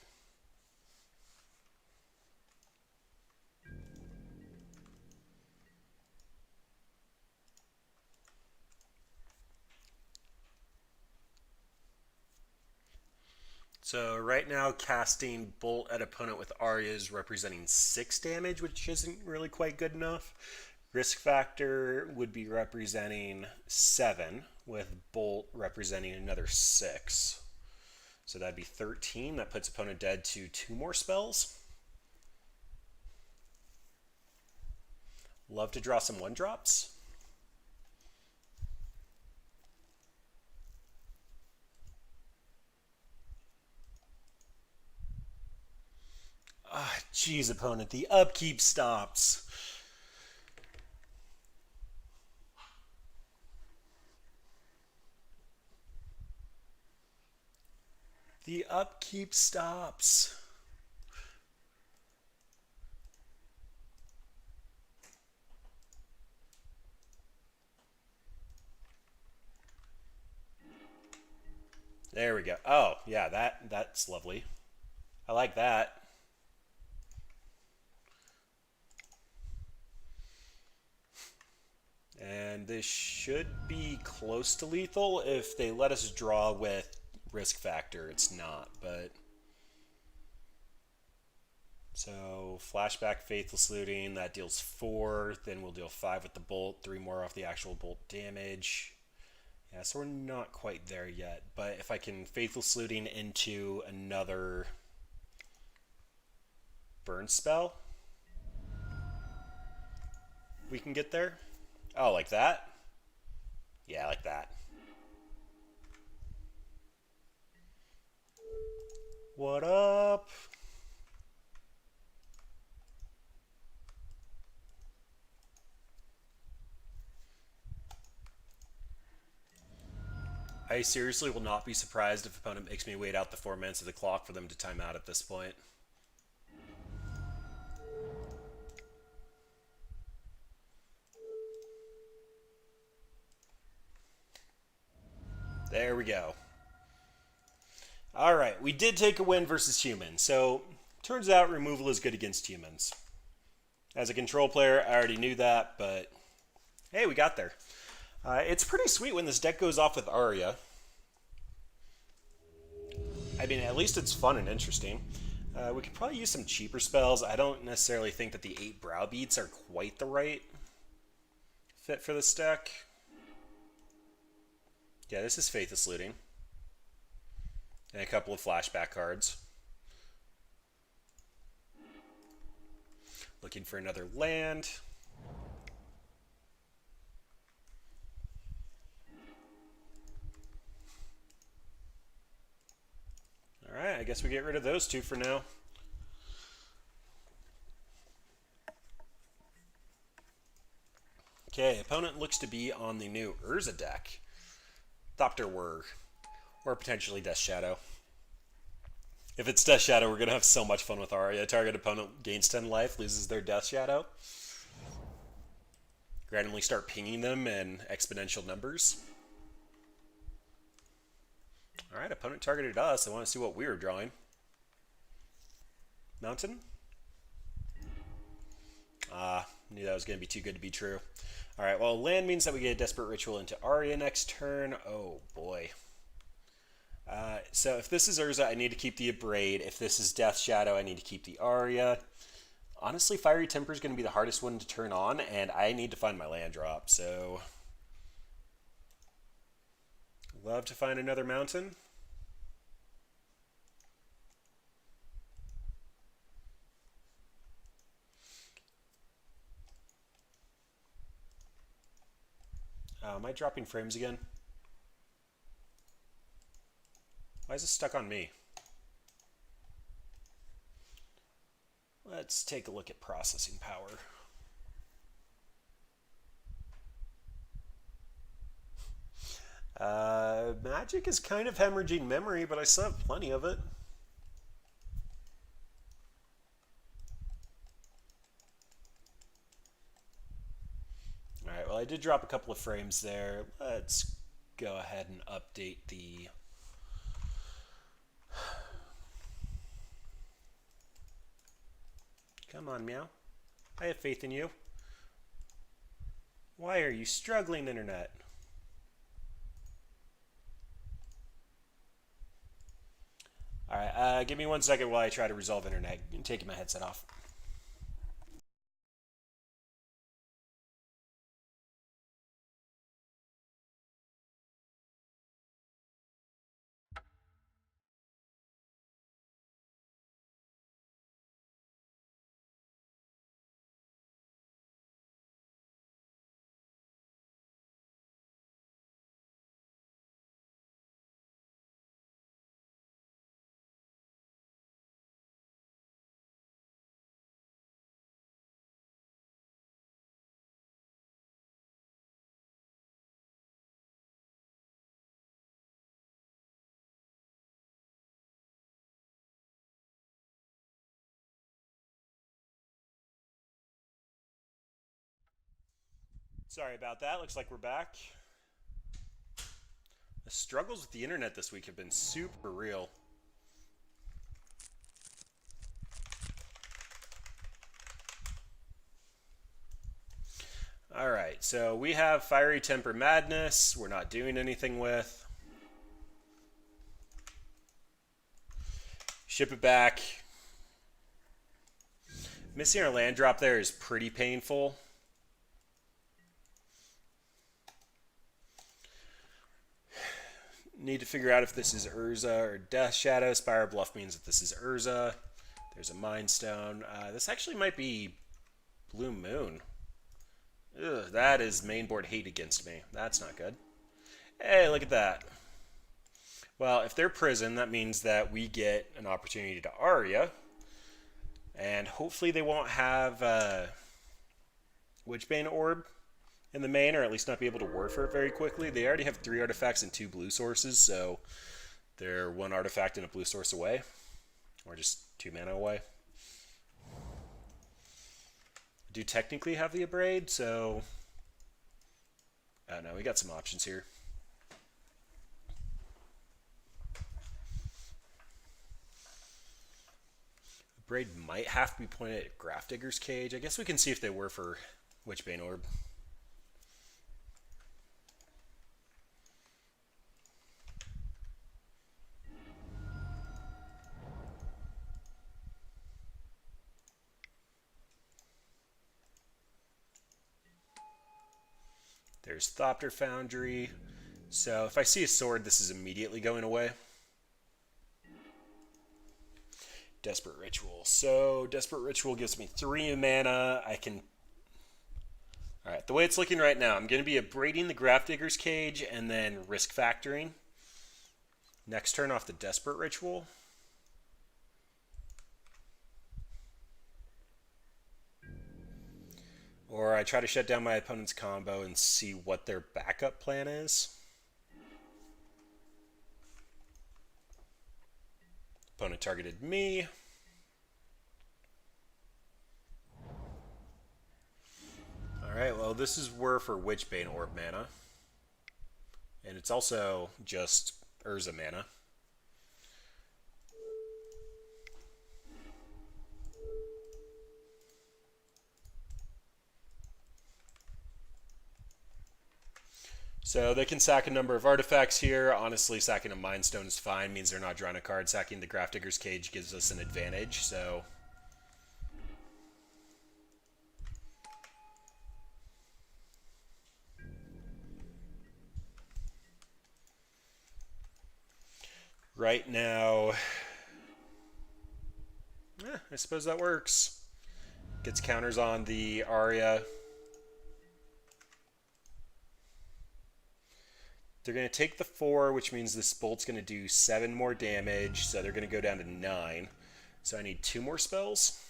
So right now, casting Bolt at opponent with Aria is representing 6 damage, which isn't really quite good enough. Risk factor would be representing 7, with Bolt representing another 6. So that'd be 13. That puts opponent dead to 2 more spells. Love to draw some 1-drops. Ah, jeez, opponent. The upkeep stops. The upkeep stops. There we go. Oh, yeah, that's lovely. I like that. And this should be close to lethal if they let us draw with risk factor. It's not, but... So, flashback Faithless Looting, that deals 4. Then we'll deal 5 with the Bolt, 3 more off the actual Bolt damage. Yeah, so we're not quite there yet. But if I can Faithless Looting into another burn spell, we can get there. Oh, like that? Yeah, like that. What up? I seriously will not be surprised if opponent makes me wait out the 4 minutes of the clock for them to time out at this point. There we go. Alright, we did take a win versus humans, so turns out removal is good against humans. As a control player, I already knew that, but hey, we got there. It's pretty sweet when this deck goes off with Aria. I mean, at least it's fun and interesting. We could probably use some cheaper spells. I don't necessarily think that the 8 Browbeats are quite the right fit for this deck. Yeah, this is Faithless Looting. And a couple of flashback cards. Looking for another land. Alright, I guess we get rid of those two for now. Okay, opponent looks to be on the new Urza deck. Thopter or potentially Death Shadow. If it's Death Shadow, we're going to have so much fun with Aria. Target opponent gains 10 life, loses their Death Shadow. Randomly start pinging them in exponential numbers. Alright, opponent targeted us. I want to see what we were drawing. Mountain? Knew that was going to be too good to be true. Alright, well, land means that we get a Desperate Ritual into Aria next turn. Oh, boy. So if this is Urza, I need to keep the Abrade. If this is Death Shadow, I need to keep the Aria. Honestly, Fiery Temper is going to be the hardest one to turn on, and I need to find my land drop, so... Love to find another mountain. Am I dropping frames again? Why is this stuck on me? Let's take a look at processing power. Magic is kind of hemorrhaging memory, but I still have plenty of it. Alright, well I did drop a couple of frames there. Let's go ahead and update the... Come on, Meow. I have faith in you. Why are you struggling, Internet? Alright, give me 1 second while I try to resolve Internet. I'm taking my headset off. Sorry about that. Looks like we're back. The struggles with the internet this week have been super real. Alright, so we have Fiery Temper Madness. We're not doing anything with. Ship it back. Missing our land drop there is pretty painful. Need to figure out if this is Urza or Death Shadow. Spiral Bluff means that this is Urza. There's a Mind Stone. This actually might be Blue Moon. Ugh, that is mainboard hate against me. That's not good. Hey, look at that. Well, if they're prison, that means that we get an opportunity to Aria. And hopefully they won't have Witchbane Orb in the main, or at least not be able to ward for it very quickly. They already have 3 artifacts and 2 blue sources, so they're 1 artifact and a blue source away. Or just 2 mana away. I do technically have the Abrade, so... Oh no, we got some options here. Abrade might have to be pointed at Grafdigger's Cage. I guess we can see if they were for Witchbane Orb. There's Thopter Foundry. So if I see a sword, this is immediately going away. Desperate Ritual. So Desperate Ritual gives me 3 mana. I can... Alright, the way it's looking right now, I'm going to be abrading the Grafdigger's Cage and then risk factoring. Next turn off the Desperate Ritual. Or I try to shut down my opponent's combo and see what their backup plan is. Opponent targeted me. Alright, well this is for Witchbane Orb mana. And it's also just Urza mana. So they can sack a number of artifacts here. Honestly, sacking a Mind Stone is fine. Means they're not drawing a card. Sacking the Grafdigger's Cage gives us an advantage, so... Right now... I suppose that works. Gets counters on the Aria. They're going to take the 4, which means this bolt's going to do 7 more damage, so they're going to go down to 9. So I need 2 more spells.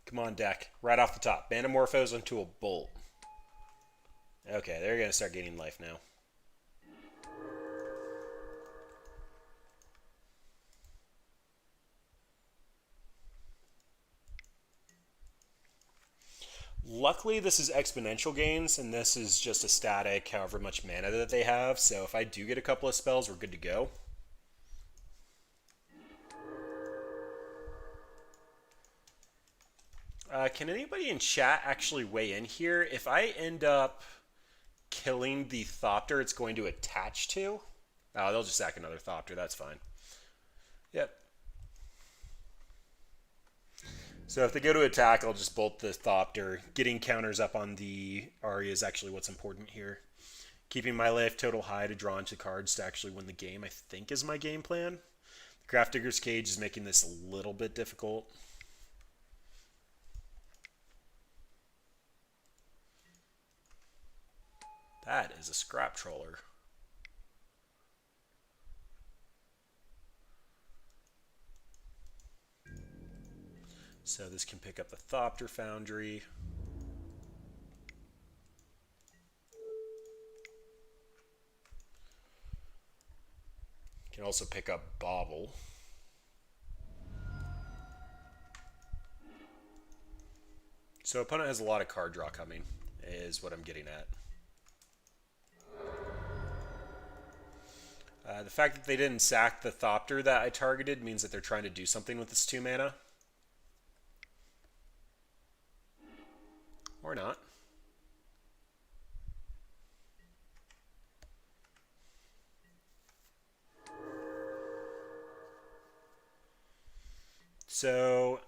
Come on, deck. Right off the top. Manamorphose into a bolt. Okay, they're going to start gaining life now. Luckily, this is exponential gains, and this is just a static, however much mana that they have. So if I do get a couple of spells, we're good to go. Can anybody in chat actually weigh in here? If I end up killing the Thopter it's going to attach to... Oh, they'll just sack another Thopter. That's fine. Yep. So if they go to attack, I'll just bolt the Thopter. Getting counters up on the Aria is actually what's important here. Keeping my life total high to draw into cards to actually win the game, I think, is my game plan. The Grafdigger's Cage is making this a little bit difficult. That is a Scrap Troller. So this can pick up the Thopter Foundry. Can also pick up Bauble. So opponent has a lot of card draw coming, is what I'm getting at. The fact that they didn't sack the Thopter that I targeted means that they're trying to do something with this 2 mana. Or not. So,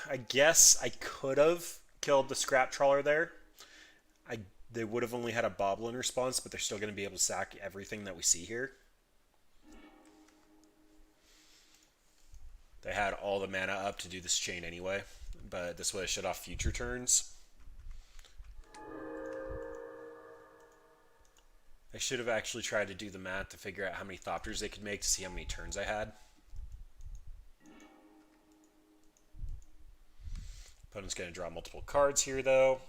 I guess I could have killed the Scrap Trawler there. They would have only had a Bauble in response, but they're still going to be able to sack everything that we see here. They had all the mana up to do this chain anyway, but this would have shut off future turns. I should have actually tried to do the math to figure out how many Thopters they could make to see how many turns I had. Opponent's going to draw multiple cards here, though.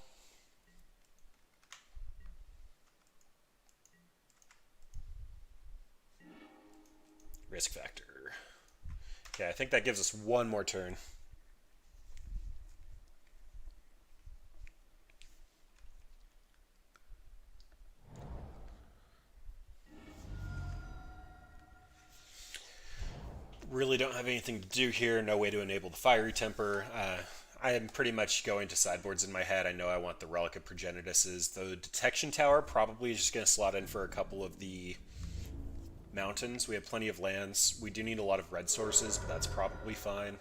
Risk factor. Okay, I think that gives us 1 more turn. Really don't have anything to do here. No way to enable the Fiery Temper. I am pretty much going to sideboards in my head. I know I want the Relic of Progenituses. The Detection Tower probably is just going to slot in for a couple of the mountains. We have plenty of lands. We do need a lot of red sources, but that's probably fine.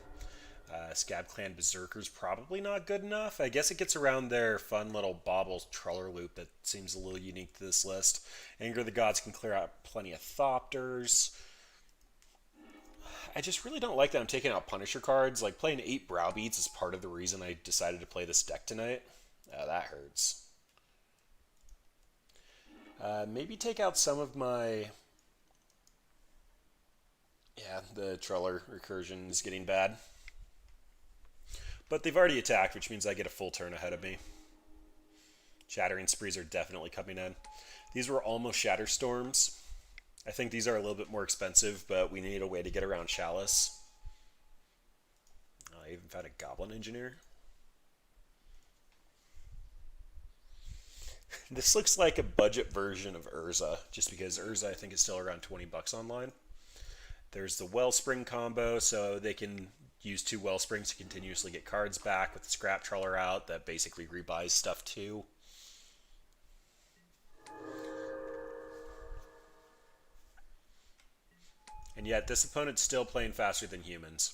Scab Clan Berserker's probably not good enough. I guess it gets around their fun little bauble Treller loop that seems a little unique to this list. Anger of the Gods can clear out plenty of Thopters. I just really don't like that I'm taking out Punisher cards. Like, playing 8 Browbeats is part of the reason I decided to play this deck tonight. That hurts. Maybe take out some of my... Yeah, the Treller recursion is getting bad. But they've already attacked, which means I get a full turn ahead of me. Shattering Sprees are definitely coming in. These were almost Shatter Storms. I think these are a little bit more expensive, but we need a way to get around Chalice. I even found a Goblin Engineer. This looks like a budget version of Urza, just because Urza I think is still around 20 bucks online. There's the Wellspring combo, so they can use 2 Wellsprings to continuously get cards back with the Scrap Trawler out that basically rebuys stuff too. And yet this opponent's still playing faster than humans.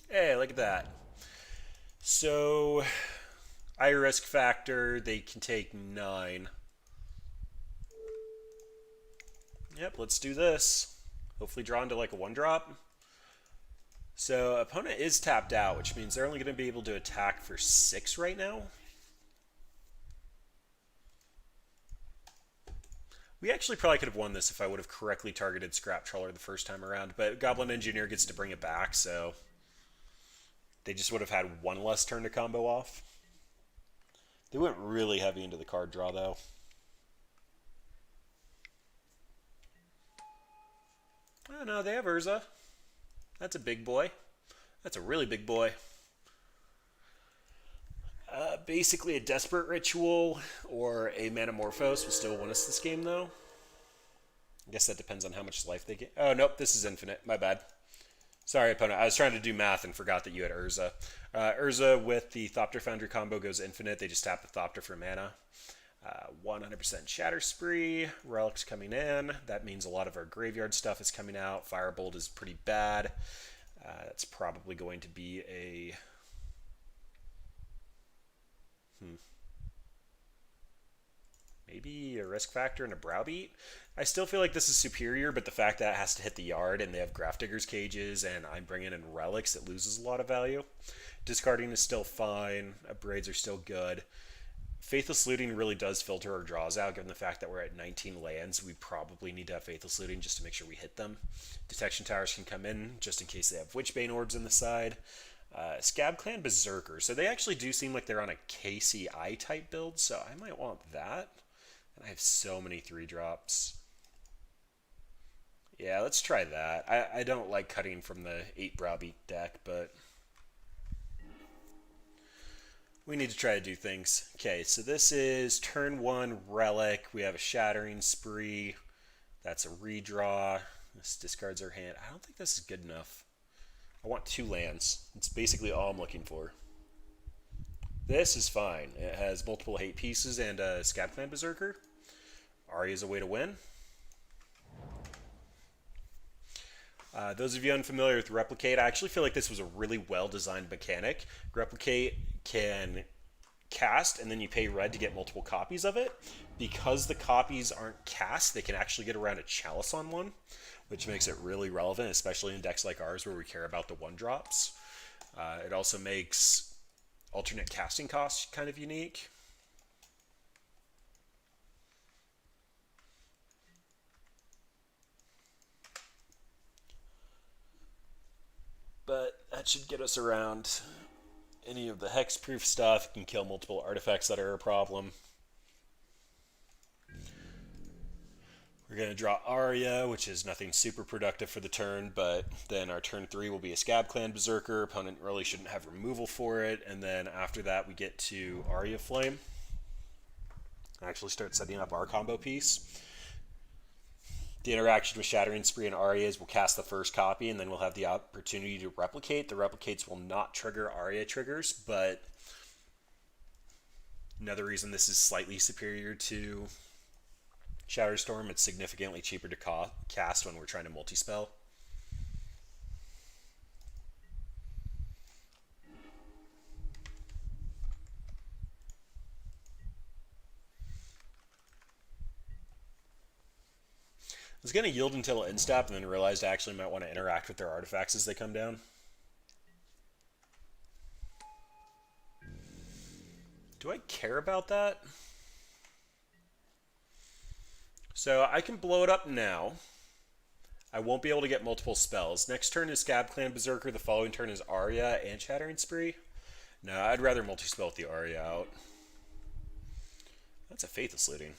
Hey, look at that. So, I risk factor, they can take 9. Yep, let's do this. Hopefully draw into like a 1-drop. So, opponent is tapped out, which means they're only going to be able to attack for 6 right now. We actually probably could have won this if I would have correctly targeted Scrap Trawler the first time around, but Goblin Engineer gets to bring it back, so they just would have had 1 less turn to combo off. They went really heavy into the card draw, though. Oh, no, they have Urza. That's a big boy. That's a really big boy. Basically a Desperate Ritual or a Manamorphose will still win us this game, though. I guess that depends on how much life they get. Oh, nope, this is infinite. My bad. Sorry, opponent. I was trying to do math and forgot that you had Urza. Urza with the Thopter Foundry combo goes infinite. They just tap the Thopter for mana. 100% Shatter Spree. Relics coming in. That means a lot of our graveyard stuff is coming out. Firebolt is pretty bad. That's probably going to be a... Maybe a risk factor and a Browbeat. I still feel like this is superior, but the fact that it has to hit the yard and they have Grafdigger's Cages and I'm bringing in Relics, it loses a lot of value. Discarding is still fine. Braids are still good. Faithless Looting really does filter our draws out, given the fact that we're at 19 lands. We probably need to have Faithless Looting just to make sure we hit them. Detection Towers can come in just in case they have Witchbane Orbs on the side. Scab Clan Berserker. So they actually do seem like they're on a KCI type build, so I might want that. And I have so many 3-drops. Yeah, let's try that. I don't like cutting from the 8 Browbeat deck, but we need to try to do things. Okay, so this is turn 1 Relic. We have a Shattering Spree. That's a redraw. This discards our hand. I don't think this is good enough. I want 2 lands. It's basically all I'm looking for. This is fine. It has multiple hate pieces and a Scab Clan Berserker. Aria is a way to win. Those of you unfamiliar with Replicate, I actually feel like this was a really well-designed mechanic. Replicate can cast, and then you pay red to get multiple copies of it. Because the copies aren't cast, they can actually get around a Chalice on one, which makes it really relevant, especially in decks like ours where we care about the 1-drops. It also makes alternate casting costs kind of unique. But that should get us around any of the hexproof stuff. It can kill multiple artifacts that are a problem. We're going to draw Aria, which is nothing super productive for the turn, but then our turn 3 will be a Scab Clan Berserker. Opponent really shouldn't have removal for it, and then after that we get to Aria Flame. Actually start setting up our combo piece. The interaction with Shattering Spree and Aria is we'll cast the first copy, and then we'll have the opportunity to replicate. The replicates will not trigger Aria triggers, but Another reason this is slightly superior to Shatterstorm, it's significantly cheaper to cast when we're trying to multi-spell. I was going to yield until end step and then realized I actually might want to interact with their artifacts as they come down. Do I care about that? So I can blow it up now. I won't be able to get multiple spells. Next turn is Scab Clan Berserker. The following turn is Aria and Shattering Spree. No, I'd rather multi-spell with the Aria out. That's a Faithless Looting.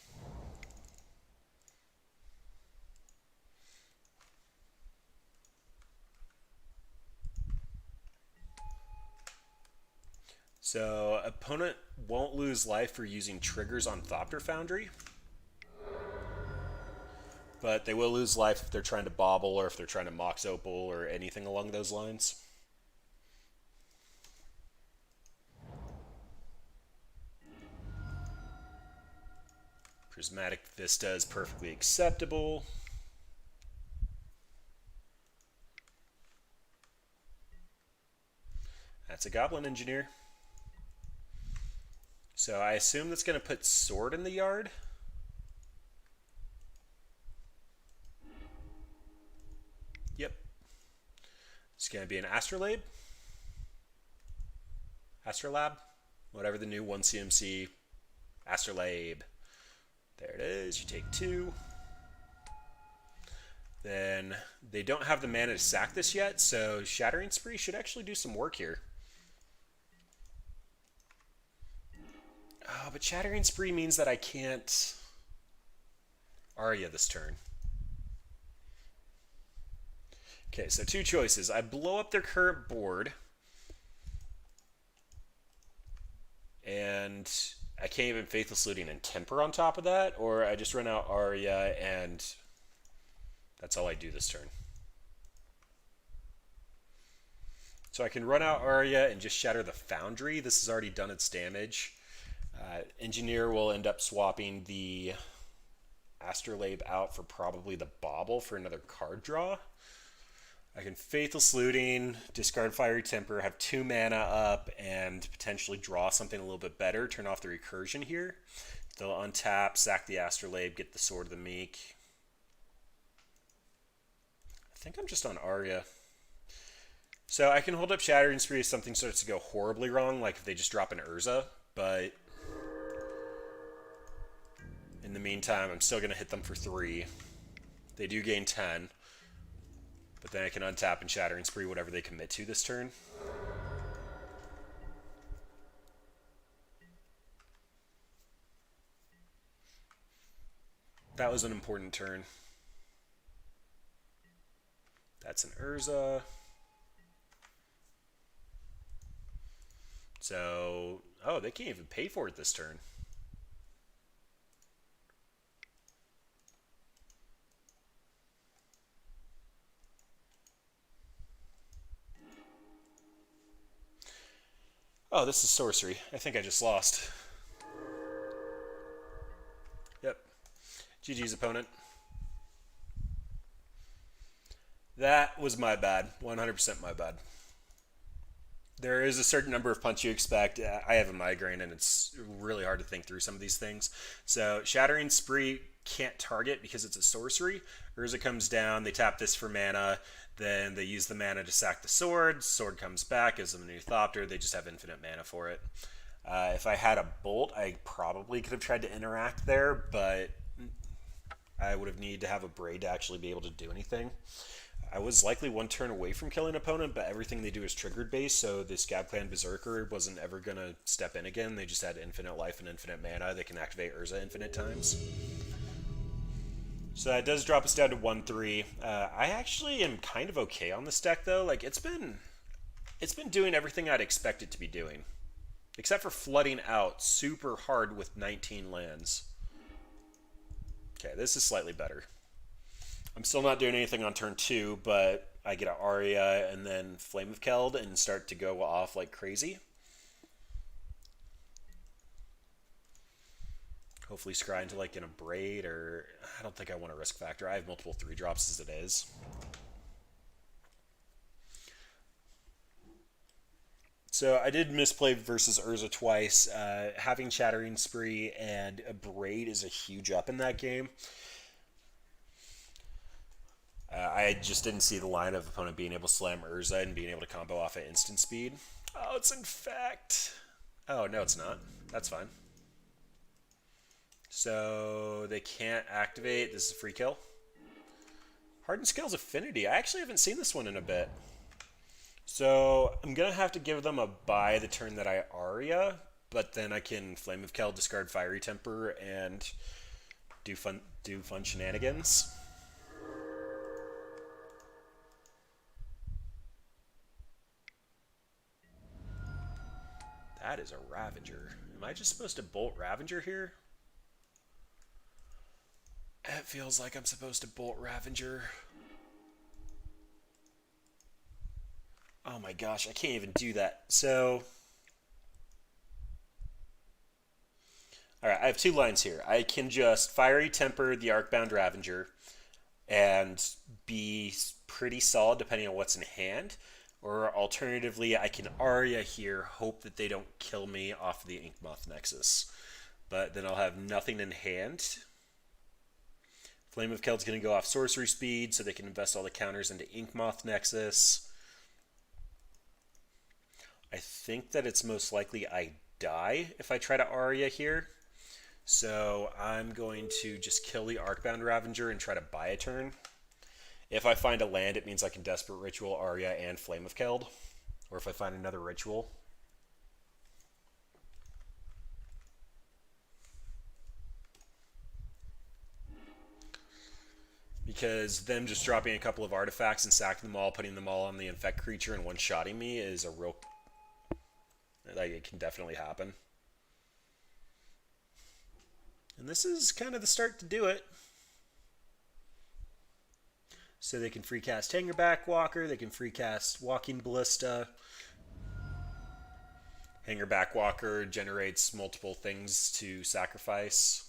So, opponent won't lose life for using triggers on Thopter Foundry. But they will lose life if they're trying to bobble or if they're trying to Mox Opal or anything along those lines. Prismatic Vista is perfectly acceptable. That's a Goblin Engineer. So I assume that's going to put Sword in the yard. Yep. It's going to be an Astrolabe. Astrolab. Whatever the new 1CMC Astrolabe. There it is. You take 2. Then they don't have the mana to sack this yet, so Shattering Spree should actually do some work here. Oh, but Shattering Spree means that I can't Aria this turn. Okay, so 2 choices. I blow up their current board, and I can't even Faithless Looting and Temper on top of that, or I just run out Aria and that's all I do this turn. So I can run out Aria and just shatter the Foundry. This has already done its damage. Engineer will end up swapping the Astrolabe out for probably the Bauble for another card draw. I can Faithless Looting, discard Fiery Temper, have 2 mana up, and potentially draw something a little bit better. Turn off the Recursion here. They'll untap, sack the Astrolabe, get the Sword of the Meek. I think I'm just on Aria. So I can hold up Shattering Spree if something starts to go horribly wrong, like if they just drop an Urza, but in the meantime, I'm still going to hit them for 3. They do gain 10. But then I can untap and Shattering Spree whatever they commit to this turn. That was an important turn. That's an Urza. So, oh, they can't even pay for it this turn. Oh, this is sorcery. I think I just lost. Yep. GG's opponent. That was my bad. 100% my bad. There is a certain number of punts you expect. I have a migraine and it's really hard to think through some of these things. So Shattering Spree can't target because it's a sorcery. Urza comes down, they tap this for mana, then they use the mana to sack the sword. Sword comes back, gives them a new Thopter. They just have infinite mana for it. If I had a Bolt, I probably could have tried to interact there, but I would have needed to have a Braid to actually be able to do anything. I was likely 1 turn away from killing an opponent, but everything they do is triggered based, so the Scab Clan Berserker wasn't ever going to step in again. They just had infinite life and infinite mana. They can activate Urza infinite times. So that does drop us down to 1-3. I actually am kind of okay on this deck, though. Like, it's been doing everything I'd expect it to be doing. Except for flooding out super hard with 19 lands. Okay, this is slightly better. I'm still not doing anything on turn 2, but I get an Aria and then Flame of Keld and start to go off like crazy. Hopefully scry into like in a braid, or I don't think I want a risk factor. I have multiple 3-drops as it is. So I did misplay versus Urza twice. Having Chattering Spree and a Braid is a huge up in that game. I just didn't see the line of opponent being able to slam Urza and being able to combo off at instant speed. Oh, it's infect. Oh, no, it's not. That's fine. So they can't activate. This is a free kill. Hardened Scales Affinity. I actually haven't seen this one in a bit. So I'm going to have to give them a buy the turn that I Aria, but then I can Flame of Keld, discard Fiery Temper, and do fun shenanigans. That is a Ravager. Am I just supposed to bolt Ravager here? It feels like I'm supposed to bolt Ravager. Oh my gosh, I can't even do that. So, alright, I have two lines here. I can just Fiery Temper the Arcbound Ravager and be pretty solid depending on what's in hand. Or alternatively, I can Aria here, hope that they don't kill me off the Inkmoth Nexus. But then I'll have nothing in hand. Flame of Keld's going to go off sorcery speed, so they can invest all the counters into Inkmoth Nexus. I think that it's most likely I die if I try to Aria here. So I'm going to just kill the Arcbound Ravager and try to buy a turn. If I find a land, it means I can Desperate Ritual, Aria, and Flame of Keld. Or if I find another ritual. Because them just dropping a couple of artifacts and sacking them all, putting them all on the infect creature and one-shotting me is a real... like, it can definitely happen. And this is kind of the start to do it. So they can free cast Hangerback Walker, they can free cast Walking Ballista. Hangerback Walker generates multiple things to sacrifice.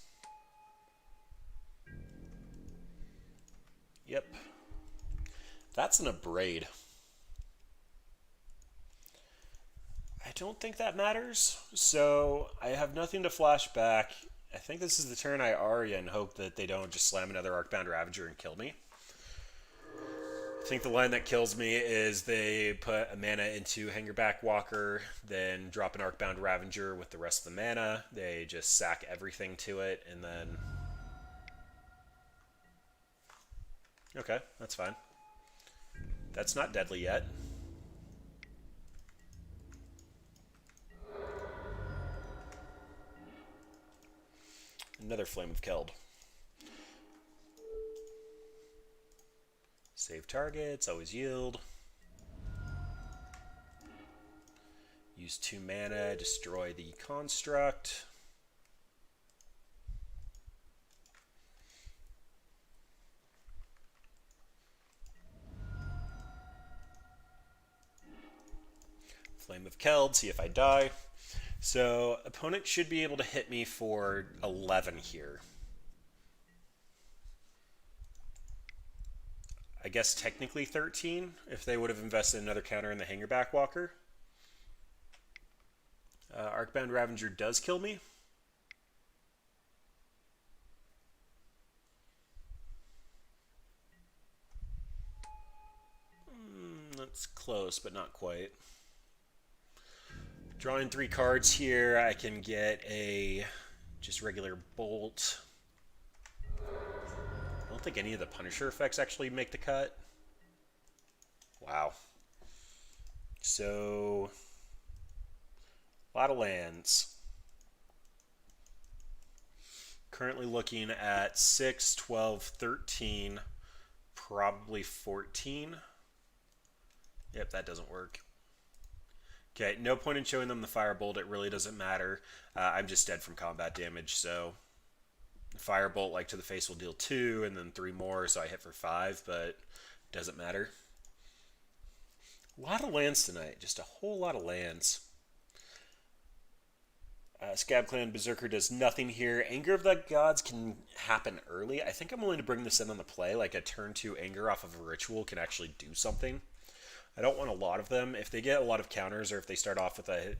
Yep. That's an Abrade. I don't think that matters. So I have nothing to flash back. I think this is the turn I Aria and hope that they don't just slam another Arcbound Ravager and kill me. I think the line that kills me is they put a mana into Hangerback Walker, then drop an Arcbound Ravager with the rest of the mana. They just sack everything to it, and then... okay, that's fine. That's not deadly yet. Another Flame of Keld. Save targets, always yield. Use 2 mana, destroy the construct. Flame of Keld, see if I die. So, opponent should be able to hit me for 11 here. I guess technically 13, if they would have invested another counter in the Hangerback Walker. Arcbound Ravager does kill me. That's close, but not quite. Drawing 3 cards here, I can get a just regular bolt. I don't think any of the Punisher effects actually make the cut. Wow. So, a lot of lands. Currently looking at 6, 12, 13, probably 14. Yep, that doesn't work. Okay, no point in showing them the Firebolt. It really doesn't matter. I'm just dead from combat damage, so Firebolt, like to the face, will deal 2, and then 3 more, so I hit for 5, but it doesn't matter. A lot of lands tonight. Just a whole lot of lands. Scab Clan Berserker does nothing here. Anger of the Gods can happen early. I think I'm willing to bring this in on the play, like a turn 2 Anger off of a ritual can actually do something. I don't want a lot of them. If they get a lot of counters or if they start off with a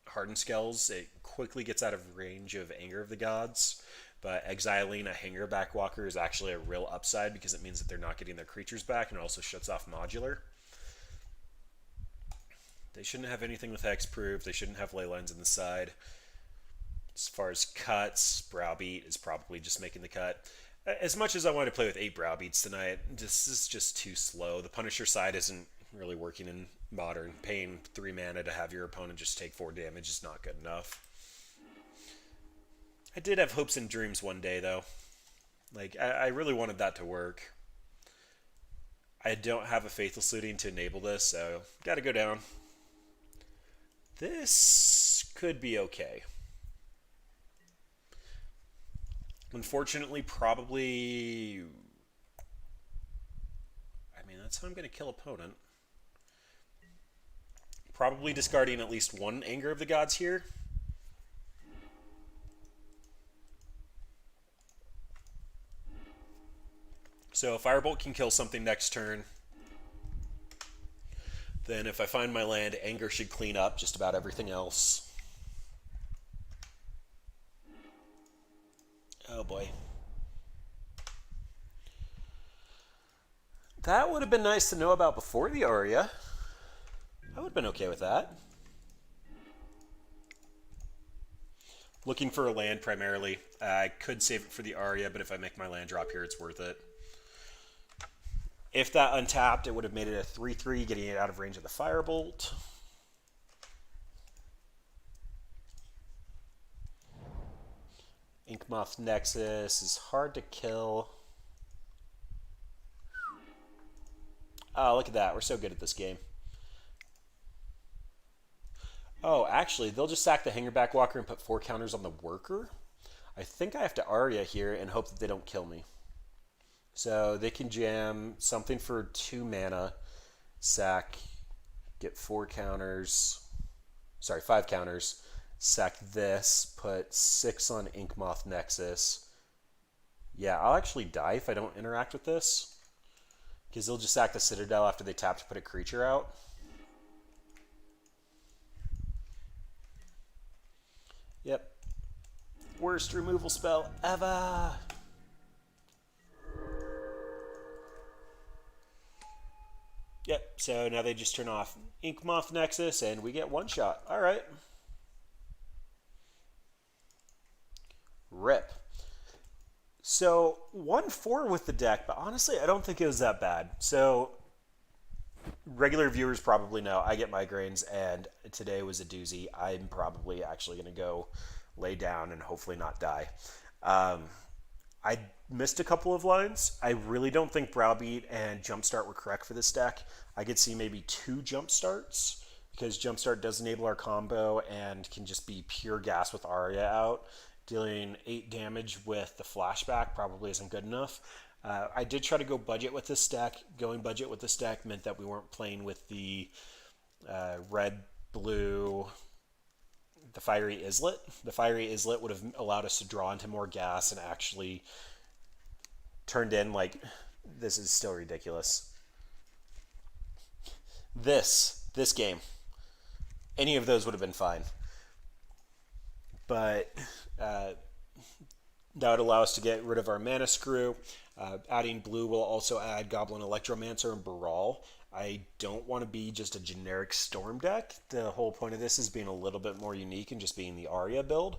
Hardened Skulls, it quickly gets out of range of Anger of the Gods. But exiling a Hanger Backwalker is actually a real upside because it means that they're not getting their creatures back and it also shuts off Modular. They shouldn't have anything with Hexproof. They shouldn't have ley lines in the side. As far as cuts, Browbeat is probably just making the cut. As much as I want to play with 8 Browbeats tonight, this is just too slow. The Punisher side isn't really working in Modern. Paying 3 mana to have your opponent just take 4 damage is not good enough. I did have hopes and dreams one day, though. Like, I really wanted that to work. I don't have a Faithless Looting to enable this, so gotta go down. This could be okay. Unfortunately, probably... I mean, that's how I'm going to kill opponent. Probably discarding at least 1 Anger of the Gods here. So Firebolt can kill something next turn. Then if I find my land, Anger should clean up just about everything else. Oh boy. That would have been nice to know about before the Aria. I would have been okay with that. Looking for a land primarily. I could save it for the Aria, but if I make my land drop here, it's worth it. If that untapped, it would have made it a 3/3, getting it out of range of the Firebolt. Inkmoth Nexus is hard to kill. Oh, look at that. We're so good at this game. Oh, actually, they'll just sack the Hangerback Walker and put 4 counters on the Worker. I think I have to Aria here and hope that they don't kill me. So they can jam something for 2 mana, sack, get 4 counters, sorry, 5 counters, sack this, put 6 on Inkmoth Nexus. Yeah, I'll actually die if I don't interact with this, because they'll just sack the Citadel after they tap to put a creature out. Yep. Worst removal spell ever. Yep, so now they just turn off Inkmoth Nexus and we get 1 shot. Alright. Rip. So 1-4 with the deck, but honestly I don't think it was that bad. So regular viewers probably know I get migraines and today was a doozy. I'm probably actually going to go lay down and hopefully not die. I missed a couple of lines. I really don't think Browbeat and Jumpstart were correct for this deck. I could see maybe 2 Jumpstarts because Jumpstart does enable our combo and can just be pure gas with Aria out. Dealing 8 damage with the flashback probably isn't good enough. I did try to go budget with this deck. Going budget with this deck meant that we weren't playing with the red, blue, the Fiery Islet. The Fiery Islet would have allowed us to draw into more gas and actually turned in like, this is still ridiculous. This game, any of those would have been fine. But that would allow us to get rid of our mana screw. Adding blue will also add Goblin Electromancer and Baral. I don't want to be just a generic Storm deck. The whole point of this is being a little bit more unique and just being the Aria build.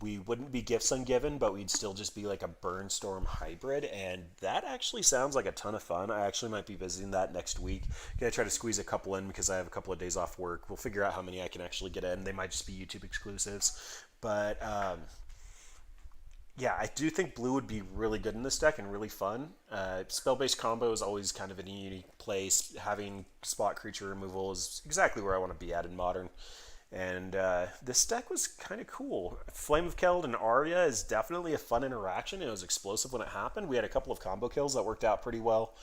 We wouldn't be Gifts Ungiven, but we'd still just be like a Burn Storm hybrid, and that actually sounds like a ton of fun. I actually might be visiting that next week. Gonna try to squeeze a couple in because I have a couple of days off work. We'll figure out how many I can actually get in. They might just be YouTube exclusives. But yeah, I do think blue would be really good in this deck and really fun. Spell-based combo is always kind of in a unique place. Having spot creature removal is exactly where I want to be at in Modern. And this deck was kind of cool. Flame of Keld and Aria is definitely a fun interaction. It was explosive when it happened. We had a couple of combo kills that worked out pretty well.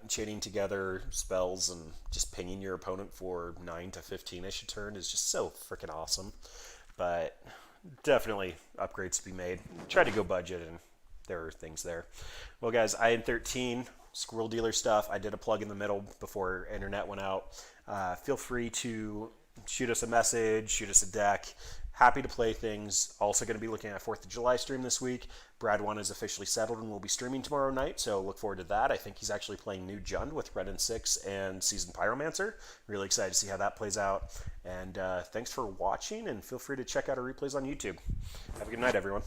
Chaining together spells and just pinging your opponent for 9 to 15-ish a turn is just so freaking awesome. but definitely upgrades to be made. Tried to go budget, and there are things there. Well, guys, I had 13 Squirrel Dealer stuff. I did a plug in the middle before internet went out. Feel free to shoot us a message, shoot us a deck. Happy to play things. Also going to be looking at 4th of July stream this week. Brad 1 is officially settled and will be streaming tomorrow night, so look forward to that. I think he's actually playing New Jund with Red and 6 and Seasoned Pyromancer. Really excited to see how that plays out. And thanks for watching, and feel free to check out our replays on YouTube. Have a good night, everyone.